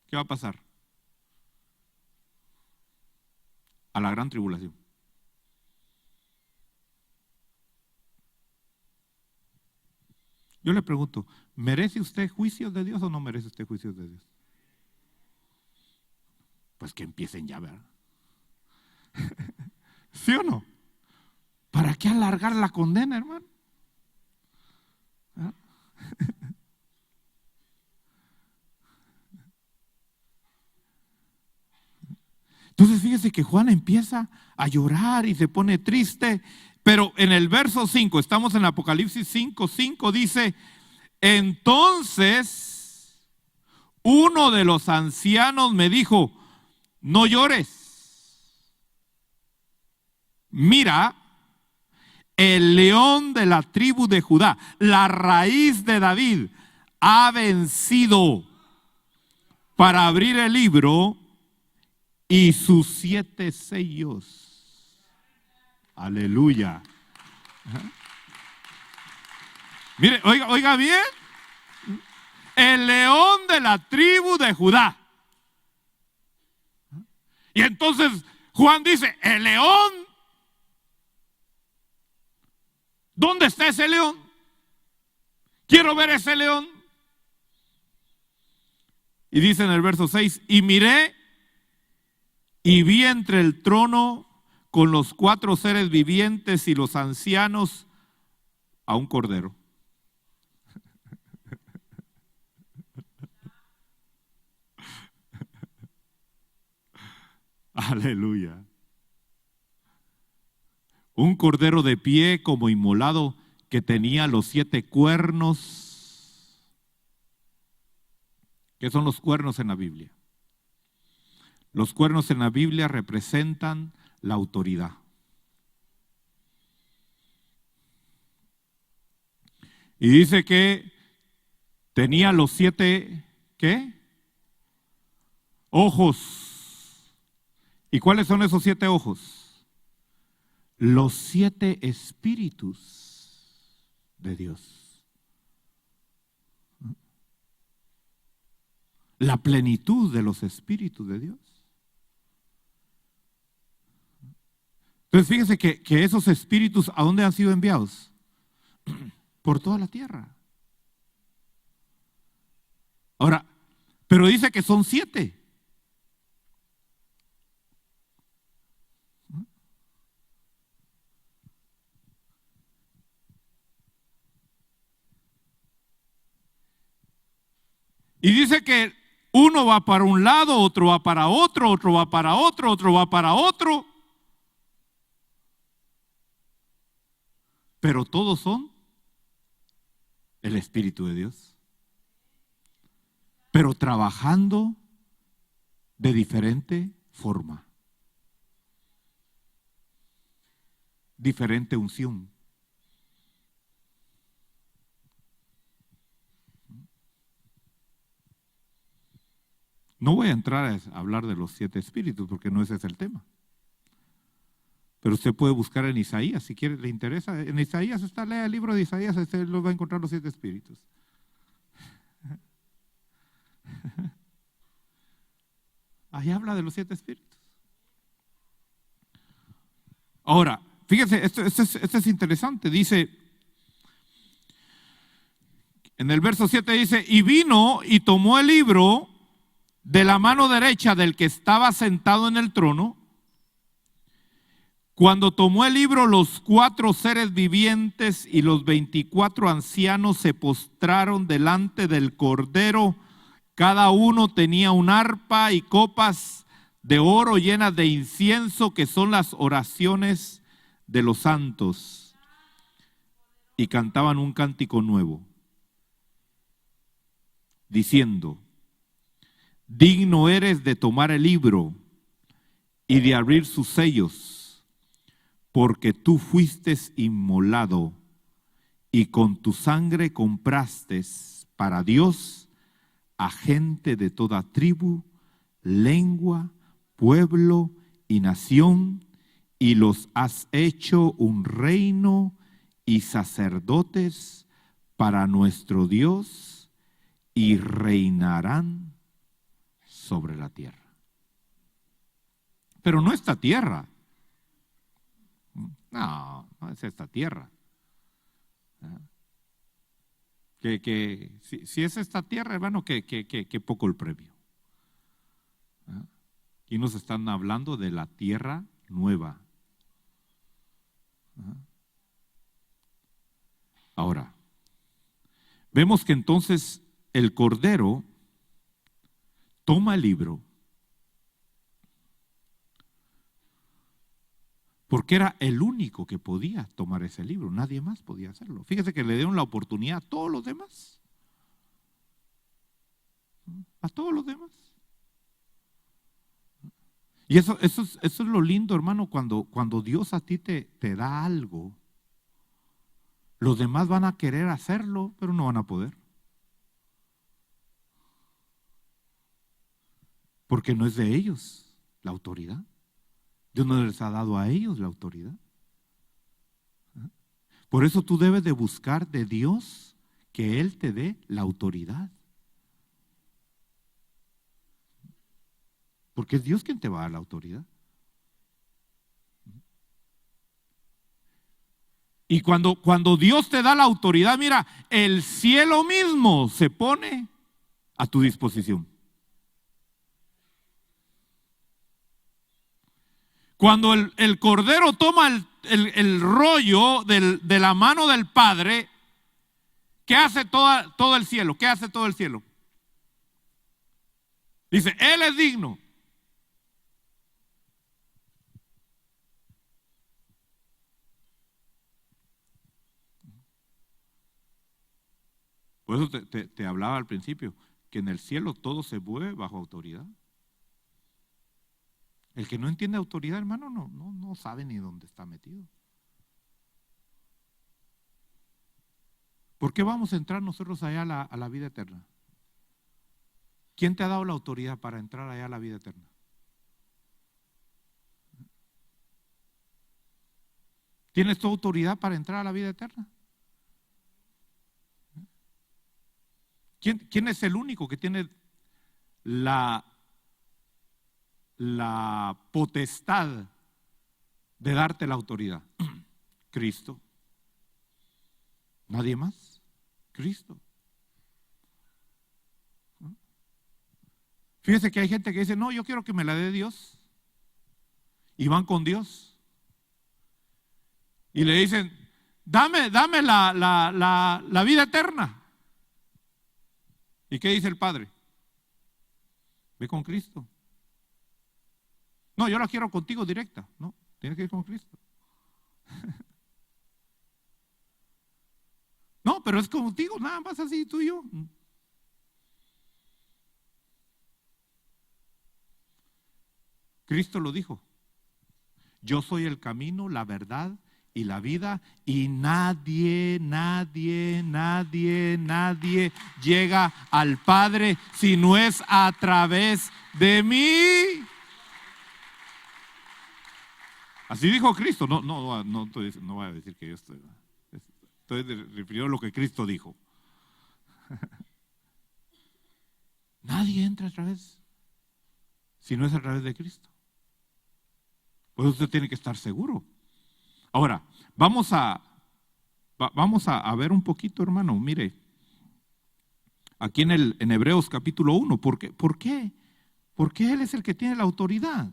¿qué va a pasar? A la gran tribulación. Yo le pregunto, ¿merece usted juicios de Dios o no merece usted juicios de Dios? Pues que empiecen ya, ¿verdad? ¿Sí o no? ¿Para qué alargar la condena, hermano? ¿Ah? Entonces fíjese que Juan empieza a llorar y se pone triste, pero en el verso 5, estamos en Apocalipsis 5:5, dice, entonces uno de los ancianos me dijo, no llores, mira, el león de la tribu de Judá, la raíz de David, ha vencido para abrir el libro y sus 7 sellos. Aleluya. Mire, oiga bien. El león de la tribu de Judá. Y entonces Juan dice, el león. ¿Dónde está ese león? Quiero ver ese león. Y dice en el verso 6, y miré y vi entre el trono con los 4 seres vivientes y los ancianos a un cordero. Aleluya. Un cordero de pie como inmolado que tenía los 7 cuernos. ¿Qué son los cuernos en la Biblia? Los cuernos en la Biblia representan la autoridad. Y dice que tenía los 7, ¿qué? Ojos. ¿Y cuáles son esos 7 ojos? Los 7 espíritus de Dios. La plenitud de los espíritus de Dios. Entonces fíjense que esos espíritus, ¿a dónde han sido enviados? Por toda la tierra. Ahora, pero dice que son 7. Y dice que uno va para un lado, otro va para otro, otro va para otro, otro va para otro. Pero todos son el Espíritu de Dios. Pero trabajando de diferente forma. Diferente unción. No voy a entrar a hablar de los 7 espíritus porque no ese es el tema. Pero usted puede buscar en Isaías, si quiere, le interesa. En Isaías está, lea el libro de Isaías, usted lo va a encontrar los 7 espíritus. Ahí habla de los 7 espíritus. Ahora, fíjense, esto es interesante. Dice, en el verso 7 dice, y vino y tomó el libro de la mano derecha del que estaba sentado en el trono. Cuando tomó el libro, los 4 seres vivientes y los 24 ancianos se postraron delante del Cordero. Cada uno tenía un arpa y copas de oro llenas de incienso, que son las oraciones de los santos, y cantaban un cántico nuevo, diciendo: digno eres de tomar el libro y de abrir sus sellos, porque tú fuiste inmolado y con tu sangre compraste para Dios a gente de toda tribu, lengua, pueblo y nación, y los has hecho un reino y sacerdotes para nuestro Dios, y reinarán sobre la tierra. Pero no esta tierra. No es esta tierra. Si es esta tierra, hermano, que poco el premio. Y nos están hablando de la tierra nueva. Ahora, vemos que entonces el Cordero toma el libro, porque era el único que podía tomar ese libro, nadie más podía hacerlo. Fíjese que le dieron la oportunidad a todos los demás. A todos los demás. Y eso es lo lindo, hermano, cuando Dios a ti te da algo. Los demás van a querer hacerlo, pero no van a poder. Porque no es de ellos la autoridad. Dios no les ha dado a ellos la autoridad. Por eso tú debes de buscar de Dios que Él te dé la autoridad. Porque es Dios quien te va a dar la autoridad. Y cuando Dios te da la autoridad, mira, el cielo mismo se pone a tu disposición. Cuando el Cordero toma el rollo de la mano del Padre, ¿qué hace todo el cielo? ¿Qué hace todo el cielo? Dice, Él es digno. Por eso te hablaba al principio, que en el cielo todo se mueve bajo autoridad. El que no entiende autoridad, hermano, no sabe ni dónde está metido. ¿Por qué vamos a entrar nosotros allá a la vida eterna? ¿Quién te ha dado la autoridad para entrar allá a la vida eterna? ¿Tienes tu autoridad para entrar a la vida eterna? ¿Quién es el único que tiene la potestad de darte la autoridad? Cristo. ¿Nadie más? Cristo. Fíjese que hay gente que dice, no, yo quiero que me la dé Dios. Y van con Dios. Y le dicen, dame la vida eterna. ¿Y qué dice el Padre? Ve con Cristo. No, yo la quiero contigo directa. No, tienes que ir con Cristo. No, pero es contigo, nada más así, tú y yo. Cristo lo dijo. Yo soy el camino, la verdad y la vida, y nadie llega al Padre si no es a través de mí. Así dijo Cristo. No voy a decir que yo estoy refiriendo a lo que Cristo dijo. Nadie entra a través si no es a través de Cristo. Por eso usted tiene que estar seguro. Ahora, vamos a ver un poquito, hermano. Mire, aquí en Hebreos capítulo 1, ¿por qué? Porque Él es el que tiene la autoridad.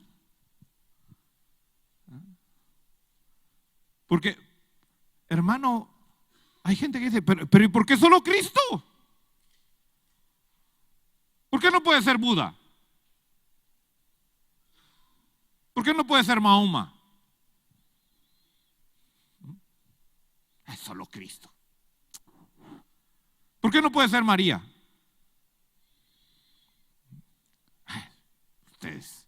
Porque, hermano, hay gente que dice, pero ¿y por qué solo Cristo? ¿Por qué no puede ser Buda? ¿Por qué no puede ser Mahoma? Es solo Cristo. ¿Por qué no puede ser María? Ustedes.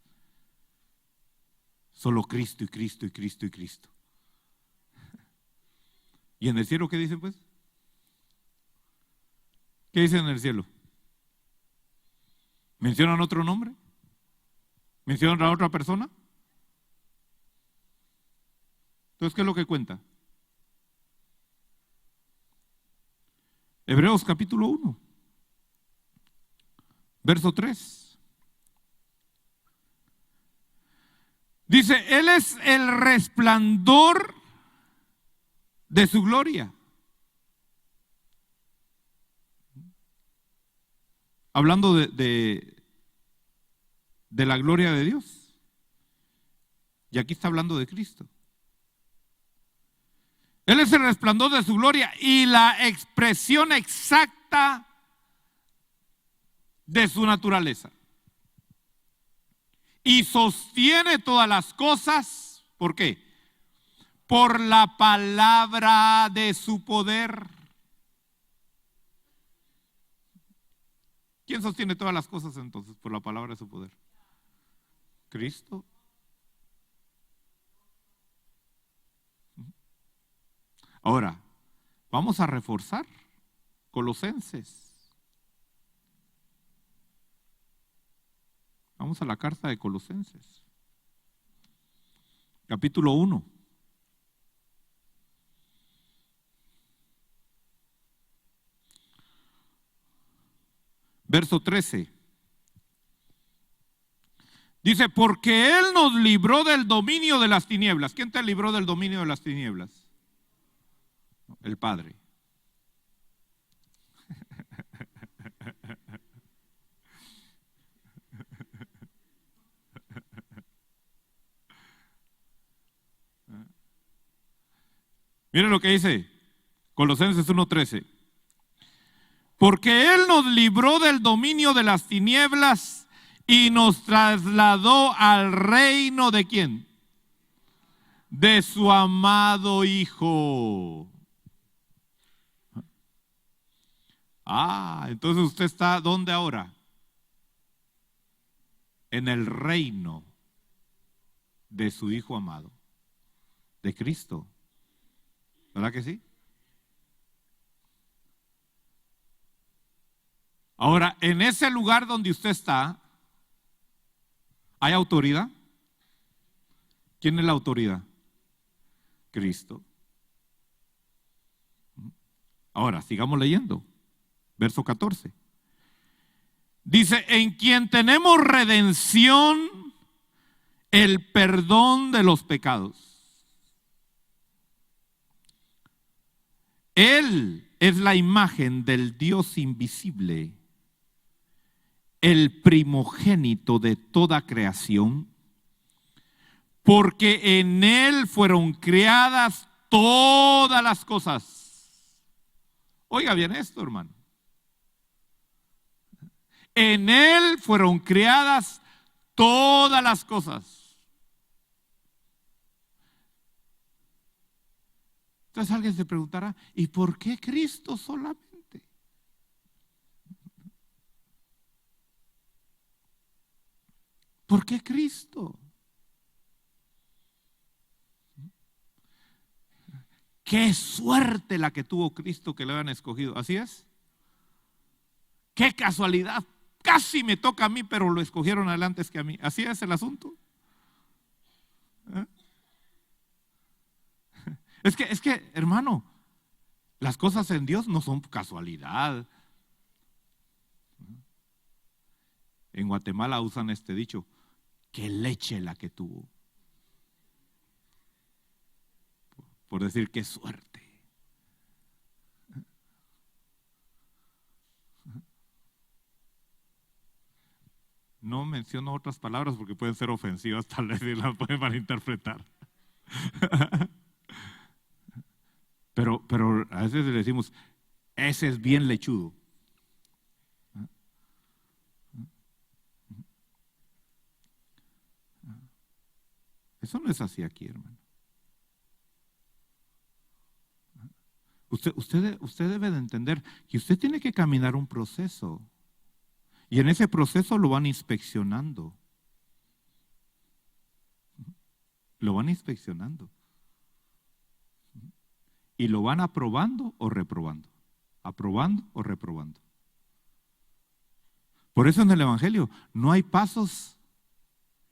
Solo Cristo y Cristo y Cristo y Cristo. ¿Y en el cielo qué dicen pues? ¿Qué dicen en el cielo? ¿Mencionan otro nombre? ¿Mencionan a otra persona? Entonces, ¿qué es lo que cuenta? Hebreos capítulo 1, verso 3. Dice, Él es el resplandor de su gloria. Hablando de la gloria de Dios. Y aquí está hablando de Cristo. Él es el resplandor de su gloria y la expresión exacta de su naturaleza. Y sostiene todas las cosas. ¿Por qué? Por la palabra de su poder. ¿Quién sostiene todas las cosas entonces por la palabra de su poder? Cristo. Ahora, vamos a reforzar Colosenses. Vamos a la carta de Colosenses. Capítulo 1. Verso 13. Dice, porque Él nos libró del dominio de las tinieblas. ¿Quién te libró del dominio de las tinieblas? El Padre. Miren lo que dice Colosenses 1:13. Porque Él nos libró del dominio de las tinieblas y nos trasladó al reino de ¿quién? De su amado Hijo. Entonces usted está ¿dónde ahora? En el reino de su Hijo amado, de Cristo. ¿Verdad que sí? Ahora, en ese lugar donde usted está, ¿hay autoridad? ¿Quién es la autoridad? Cristo. Ahora, sigamos leyendo. Verso 14. Dice, en quien tenemos redención, el perdón de los pecados. Él es la imagen del Dios invisible, el primogénito de toda creación, porque en Él fueron creadas todas las cosas. Oiga bien esto, hermano. En Él fueron creadas todas las cosas. Entonces alguien se preguntará, ¿y por qué Cristo solamente? ¿Por qué Cristo? Qué suerte la que tuvo Cristo que le habían escogido. ¿Así es? Qué casualidad. Casi me toca a mí, pero lo escogieron antes que a mí. ¿Así es el asunto? ¿Eh? Es que, hermano, las cosas en Dios no son casualidad. En Guatemala usan este dicho, qué leche la que tuvo. Por decir qué suerte. No menciono otras palabras porque pueden ser ofensivas, tal vez y las pueden malinterpretar. Pero a veces le decimos, ese es bien lechudo. Eso no es así aquí, hermano. Usted debe de entender que usted tiene que caminar un proceso. Y en ese proceso lo van inspeccionando. Lo van inspeccionando. Y lo van aprobando o reprobando. Aprobando o reprobando. Por eso en el Evangelio no hay pasos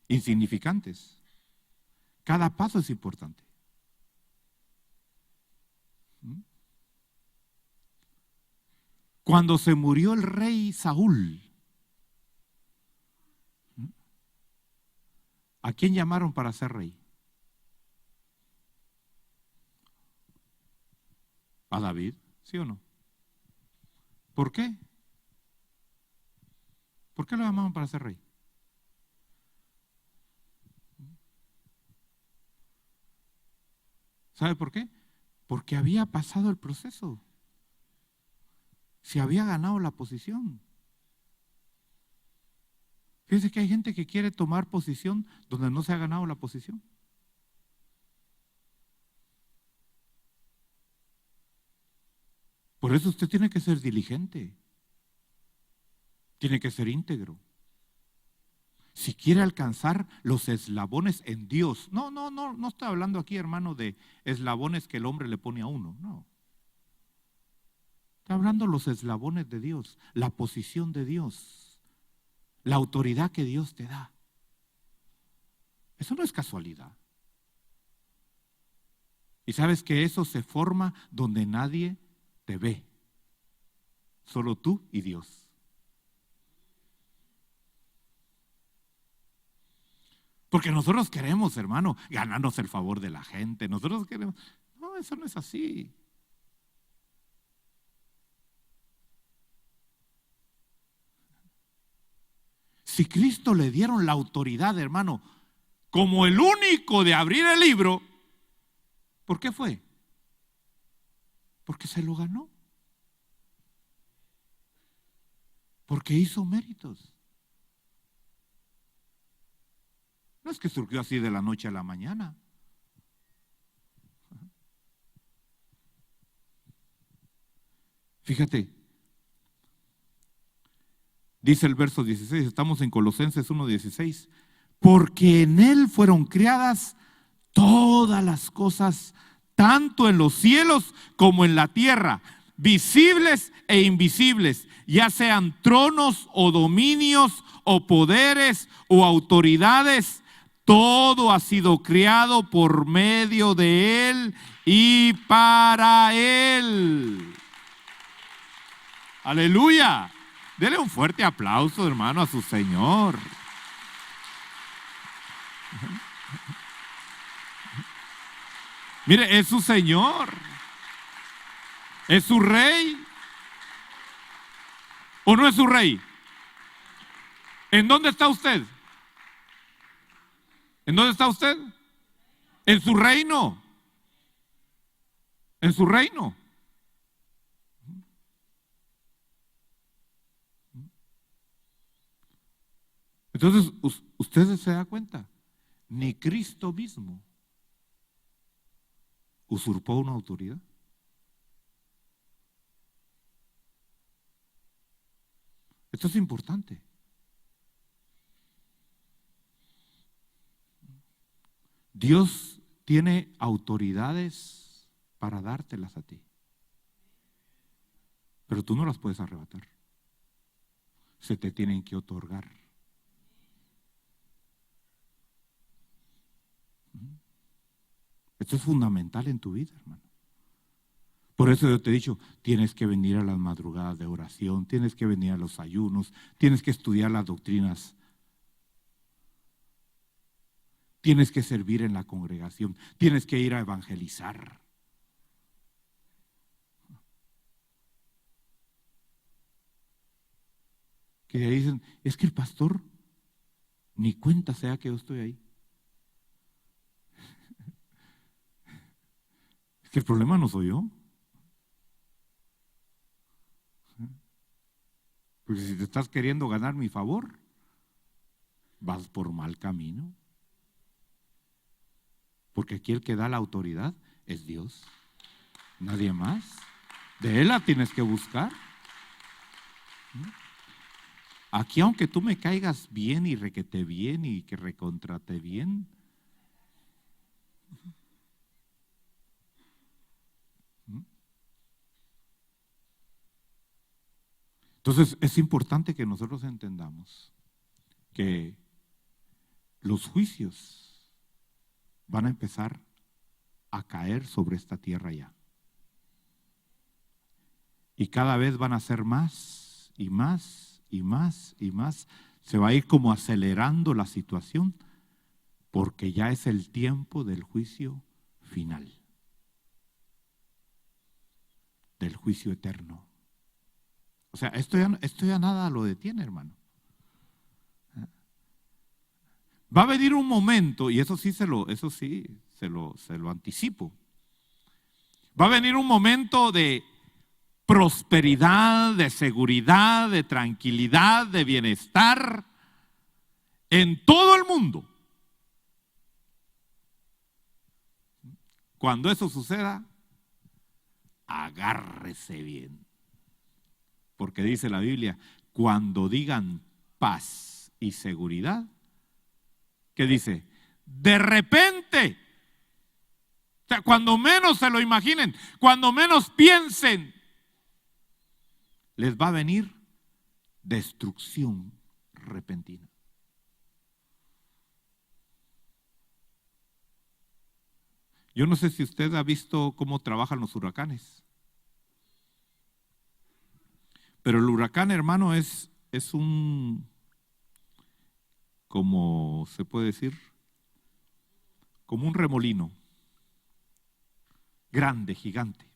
insignificantes. Cada paso es importante. Cuando se murió el rey Saúl, ¿a quién llamaron para ser rey? ¿A David? ¿Sí o no? ¿Por qué? ¿Por qué lo llamaron para ser rey? ¿Sabe por qué? Porque había pasado el proceso. Se había ganado la posición. Fíjense que hay gente que quiere tomar posición donde no se ha ganado la posición. Por eso usted tiene que ser diligente. Tiene que ser íntegro. Si quiere alcanzar los eslabones en Dios. No estoy hablando aquí, hermano, de eslabones que el hombre le pone a uno. No. Está hablando los eslabones de Dios, la posición de Dios, la autoridad que Dios te da. Eso no es casualidad. Y sabes que eso se forma donde nadie te ve. Solo tú y Dios. Porque nosotros queremos, hermano, ganarnos el favor de la gente. Nosotros queremos. No, eso no es así. Si Cristo le dieron la autoridad, hermano, como el único de abrir el libro, ¿por qué fue? Porque se lo ganó. Porque hizo méritos. No es que surgió así de la noche a la mañana. Fíjate, dice el verso 16, estamos en Colosenses 1:16, porque en Él fueron creadas todas las cosas, tanto en los cielos como en la tierra, visibles e invisibles, ya sean tronos o dominios o poderes o autoridades. Todo ha sido creado por medio de Él y para Él. Aleluya. Dele un fuerte aplauso, hermano, a su Señor. Mire, es su Señor. ¿Es su Rey? ¿O no es su Rey? ¿En dónde está usted? ¿En dónde está usted? En su reino. En su reino. Entonces, usted se da cuenta, ni Cristo mismo usurpó una autoridad. Esto es importante. Dios tiene autoridades para dártelas a ti, pero tú no las puedes arrebatar. Se te tienen que otorgar. Esto es fundamental en tu vida, hermano. Por eso yo te he dicho, tienes que venir a las madrugadas de oración, tienes que venir a los ayunos, tienes que estudiar las doctrinas, tienes que servir en la congregación, tienes que ir a evangelizar. Que dicen, es que el pastor ni cuenta se da que yo estoy ahí. Es que el problema no soy yo. Porque si te estás queriendo ganar mi favor, vas por mal camino. Porque aquí el que da la autoridad es Dios, nadie más. De Él la tienes que buscar. Aquí, aunque tú me caigas bien y requete bien y que recontrate bien, entonces es importante que nosotros entendamos que los juicios van a empezar a caer sobre esta tierra ya. Y cada vez van a ser más y más y más y más. Se va a ir como acelerando la situación porque ya es el tiempo del juicio final, del juicio eterno. O sea, esto ya nada lo detiene, hermano. Va a venir un momento, y eso sí se lo anticipo. Va a venir un momento de prosperidad, de seguridad, de tranquilidad, de bienestar en todo el mundo. Cuando eso suceda, agárrese bien. Porque dice la Biblia, cuando digan paz y seguridad, ¿qué dice? De repente, o sea, cuando menos se lo imaginen, cuando menos piensen, les va a venir destrucción repentina. Yo no sé si usted ha visto cómo trabajan los huracanes, pero el huracán, hermano, es un, como se puede decir, como un remolino grande, gigante.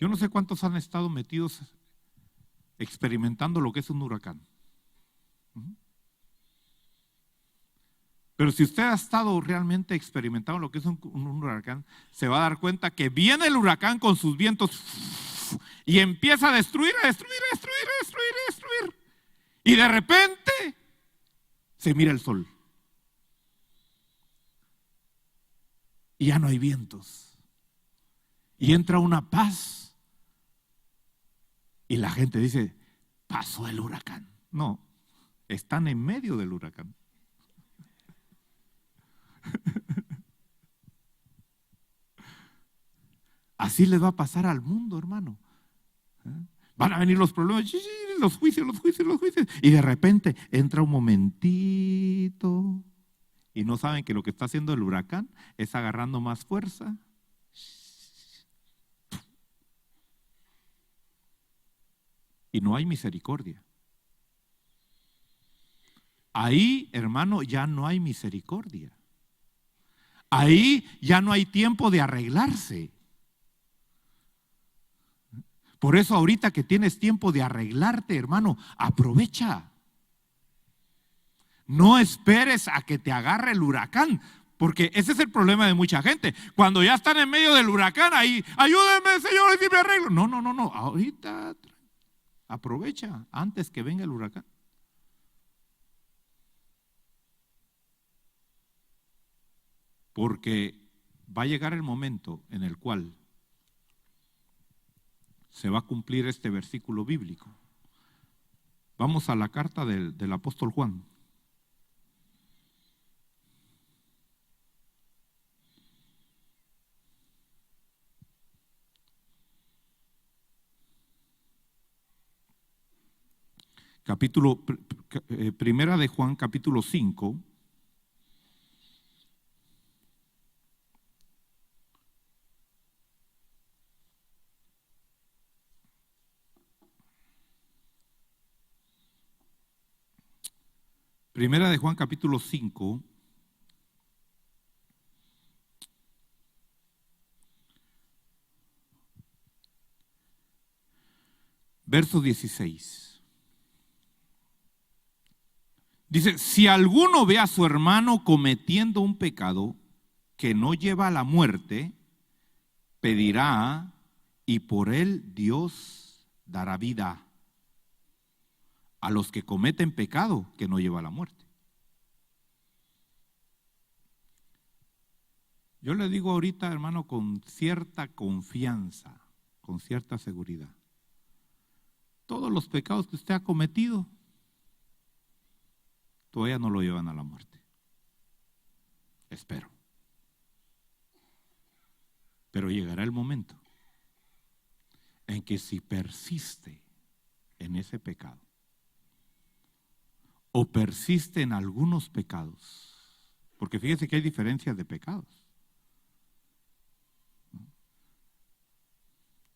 Yo no sé cuántos han estado metidos experimentando lo que es un huracán. Pero si usted ha estado realmente experimentando lo que es un huracán, se va a dar cuenta que viene el huracán con sus vientos y empieza a destruir, a destruir, a destruir, a destruir, a destruir. Y de repente se mira el sol. Y ya no hay vientos. Y entra una paz. Y la gente dice, pasó el huracán. No, están en medio del huracán. Así les va a pasar al mundo, hermano. Van a venir los problemas, los juicios, los juicios, los juicios. Y de repente entra un momentito y no saben que lo que está haciendo el huracán es agarrando más fuerza. Y no hay misericordia. Ahí, hermano, ya no hay misericordia. Ahí ya no hay tiempo de arreglarse. Por eso ahorita que tienes tiempo de arreglarte, hermano, aprovecha. No esperes a que te agarre el huracán, porque ese es el problema de mucha gente. Cuando ya están en medio del huracán, ahí, ayúdenme, Señor, y me arreglo. No, ahorita aprovecha antes que venga el huracán. Porque va a llegar el momento en el cual se va a cumplir este versículo bíblico. Vamos a la carta del apóstol Juan. Primera de Juan, capítulo 5. Primera de Juan, capítulo 5. Verso 16. Dice, si alguno ve a su hermano cometiendo un pecado que no lleva a la muerte, pedirá y por él Dios dará vida a los que cometen pecado que no lleva a la muerte. Yo le digo ahorita, hermano, con cierta confianza, con cierta seguridad, todos los pecados que usted ha cometido todavía no lo llevan a la muerte. Espero. Pero llegará el momento en que si persiste en ese pecado o persiste en algunos pecados, porque fíjese que hay diferencias de pecados.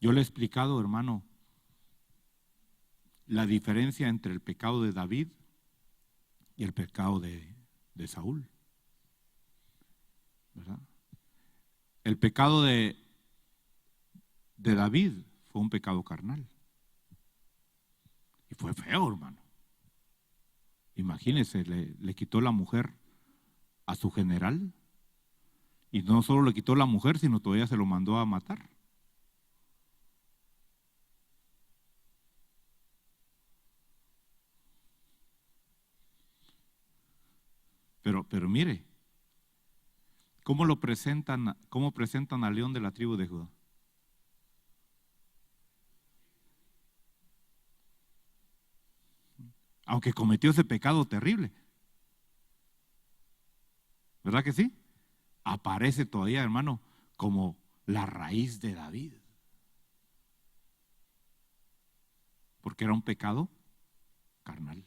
Yo le he explicado, hermano, la diferencia entre el pecado de David y el pecado de Saúl, ¿verdad? El pecado de David fue un pecado carnal y fue feo, hermano. Imagínese, le quitó la mujer a su general, y no solo le quitó la mujer, sino todavía se lo mandó a matar. Pero mire, ¿cómo presentan al león de la tribu de Judá? Aunque cometió ese pecado terrible, ¿verdad que sí? Aparece todavía, hermano, como la raíz de David, porque era un pecado carnal,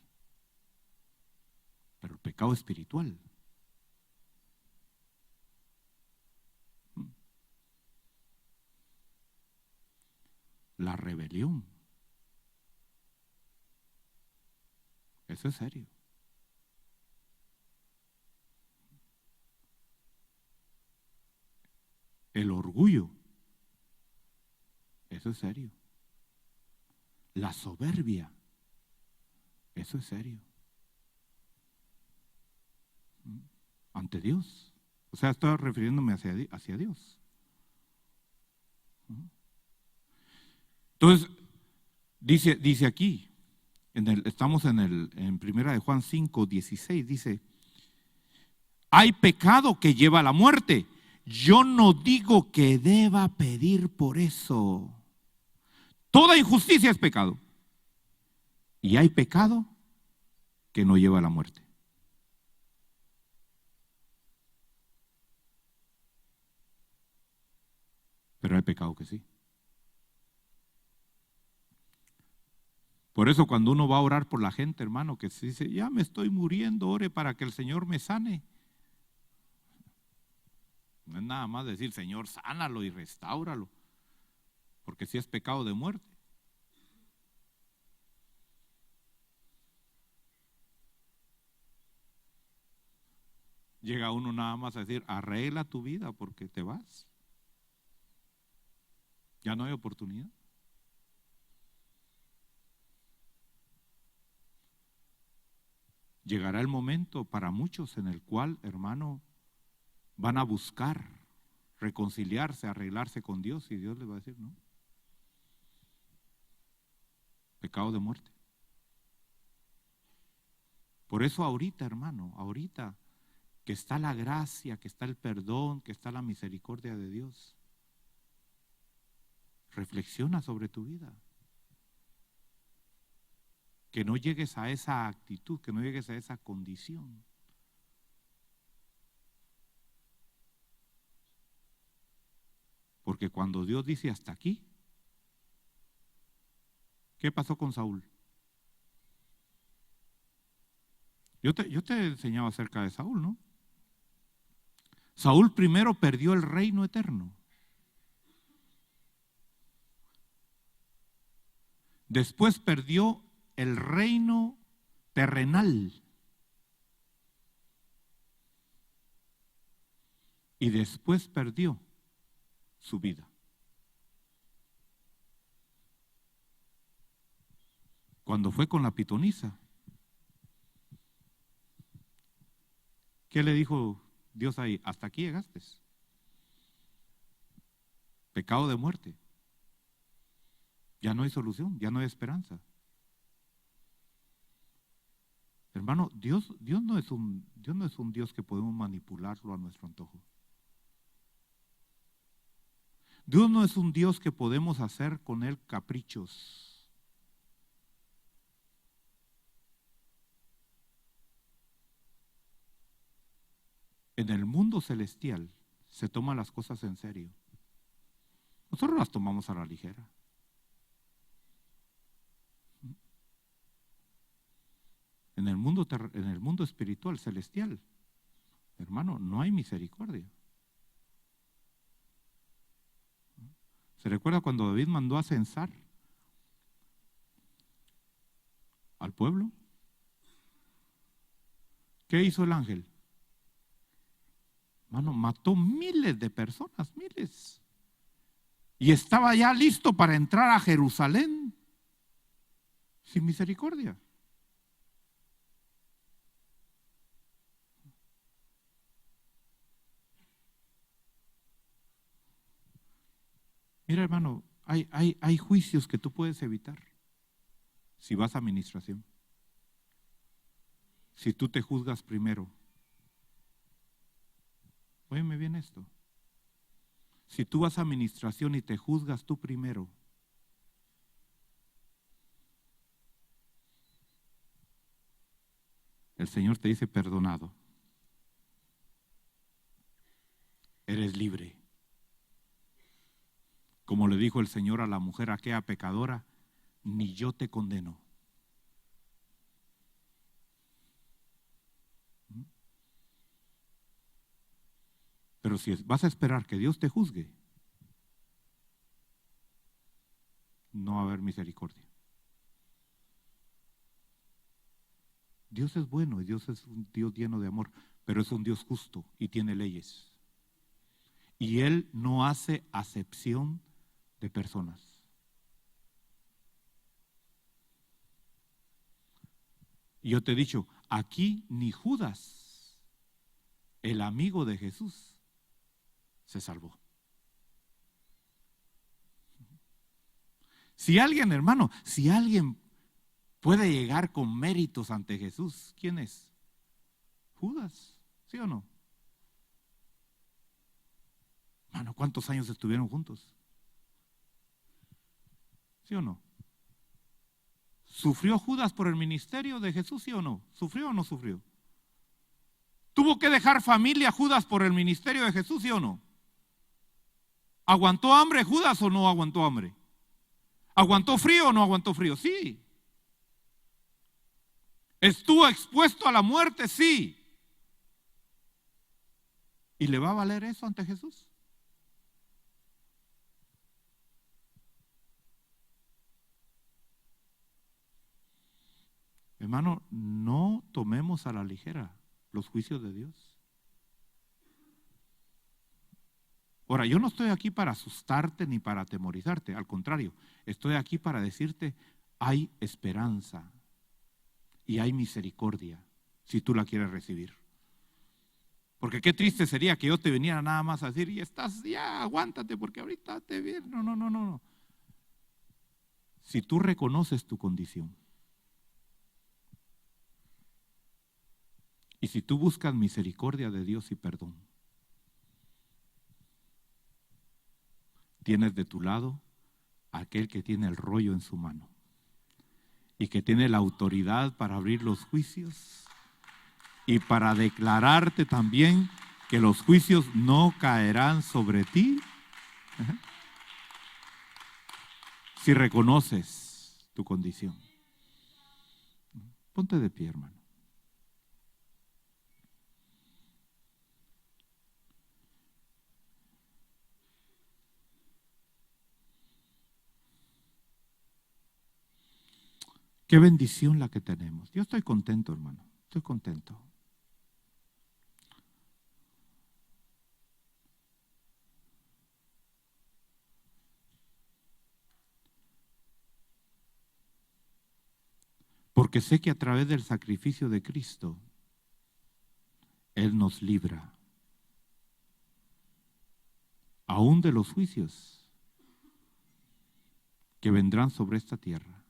pero el pecado espiritual. La rebelión. Eso es serio. El orgullo. Eso es serio. La soberbia. Eso es serio. Ante Dios. O sea, estoy refiriéndome hacia Dios. Entonces, dice aquí, estamos en primera de Juan 5, 16, dice, hay pecado que lleva a la muerte. Yo no digo que deba pedir por eso. Toda injusticia es pecado. Y hay pecado que no lleva a la muerte. Pero hay pecado que sí. Por eso cuando uno va a orar por la gente, hermano, que se dice, ya me estoy muriendo, ore para que el Señor me sane. No es nada más decir, Señor, sánalo y restáuralo, porque si es pecado de muerte. Llega uno nada más a decir, arregla tu vida porque te vas. Ya no hay oportunidad. Llegará el momento para muchos en el cual, hermano, van a buscar reconciliarse, arreglarse con Dios, y Dios les va a decir, no. Pecado de muerte. Por eso ahorita, hermano, ahorita que está la gracia, que está el perdón, que está la misericordia de Dios, reflexiona sobre tu vida. Que no llegues a esa actitud, que no llegues a esa condición. Porque cuando Dios dice hasta aquí, ¿qué pasó con Saúl? Yo te he enseñado acerca de Saúl, ¿no? Saúl primero perdió el reino eterno. Después perdió el reino terrenal. Y después perdió su vida. Cuando fue con la pitonisa, ¿qué le dijo Dios ahí? Hasta aquí llegaste. Pecado de muerte. Ya no hay solución, ya no hay esperanza. Hermano, Dios no es un Dios que podemos manipularlo a nuestro antojo. Dios no es un Dios que podemos hacer con Él caprichos. En el mundo celestial se toman las cosas en serio. Nosotros las tomamos a la ligera. En el mundo espiritual, celestial, hermano, no hay misericordia. ¿Se recuerda cuando David mandó a censar al pueblo? ¿Qué hizo el ángel? Hermano, mató miles de personas, miles. Y estaba ya listo para entrar a Jerusalén sin misericordia. Mira, hermano, hay juicios que tú puedes evitar si vas a administración. Si tú te juzgas primero. Óyeme bien esto. Si tú vas a administración y te juzgas tú primero, el Señor te dice perdonado. Eres libre. Como le dijo el Señor a la mujer aquella pecadora, ni yo te condeno. Pero si vas a esperar que Dios te juzgue, no va a haber misericordia. Dios es bueno y Dios es un Dios lleno de amor, pero es un Dios justo y tiene leyes. Y Él no hace acepción de personas. Y yo te he dicho, aquí ni Judas, el amigo de Jesús, se salvó. Si alguien, hermano, si alguien puede llegar con méritos ante Jesús, ¿quién es? Judas, ¿sí o no? Hermano, ¿cuántos años estuvieron juntos? ¿Sí o no? ¿Sufrió Judas por el ministerio de Jesús, sí o no? ¿Sufrió o no sufrió? ¿Tuvo que dejar familia Judas por el ministerio de Jesús, sí o no? ¿Aguantó hambre Judas o no aguantó hambre? ¿Aguantó frío o no aguantó frío? Sí. ¿Estuvo expuesto a la muerte? Sí. ¿Y le va a valer eso ante Jesús? Hermano, no tomemos a la ligera los juicios de Dios. Ahora, yo no estoy aquí para asustarte ni para atemorizarte, al contrario, estoy aquí para decirte, hay esperanza y hay misericordia, si tú la quieres recibir. Porque qué triste sería que yo te viniera nada más a decir, y estás, ya, aguántate, porque ahorita te viene. No. Si tú reconoces tu condición, y si tú buscas misericordia de Dios y perdón, tienes de tu lado a aquel que tiene el rollo en su mano y que tiene la autoridad para abrir los juicios y para declararte también que los juicios no caerán sobre ti si reconoces tu condición. Ponte de pie, hermano. Qué bendición la que tenemos. Yo estoy contento, hermano. Estoy contento. Porque sé que a través del sacrificio de Cristo, Él nos libra, aún de los juicios que vendrán sobre esta tierra.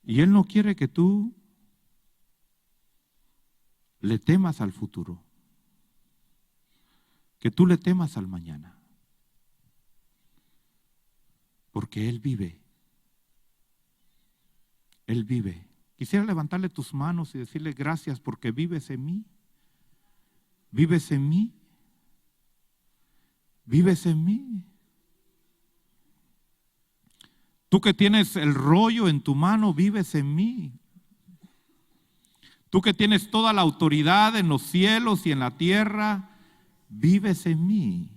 Y Él no quiere que tú le temas al futuro, que tú le temas al mañana, porque Él vive. Él vive. Quisiera levantarle tus manos y decirle gracias porque vives en mí. Vives en mí. Vives en mí. Tú que tienes el rollo en tu mano, vives en mí. Tú que tienes toda la autoridad en los cielos y en la tierra, vives en mí.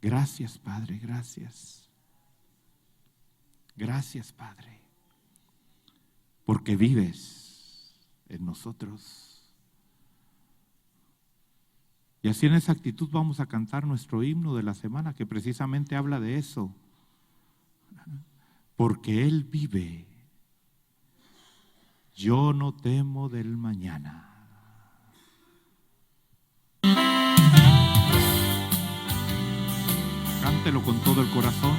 Gracias, Padre, gracias. Gracias, Padre, porque vives en nosotros. Y así en esa actitud vamos a cantar nuestro himno de la semana, que precisamente habla de eso. Porque Él vive, yo no temo del mañana. Cántelo con todo el corazón.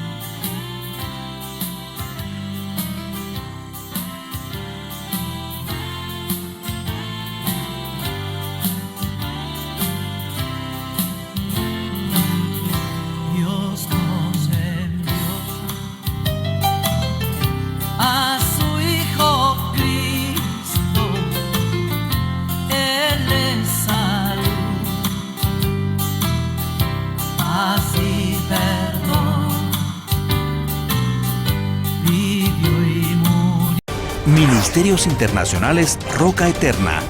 Ministerios Internacionales Roca Eterna,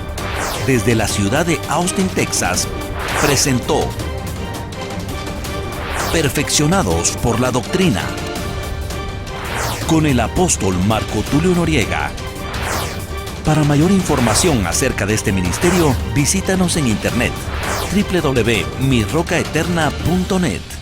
desde la ciudad de Austin, Texas, presentó Perfeccionados por la Doctrina, con el apóstol Marco Tulio Noriega. Para mayor información acerca de este ministerio, visítanos en internet www.mirrocaeterna.net.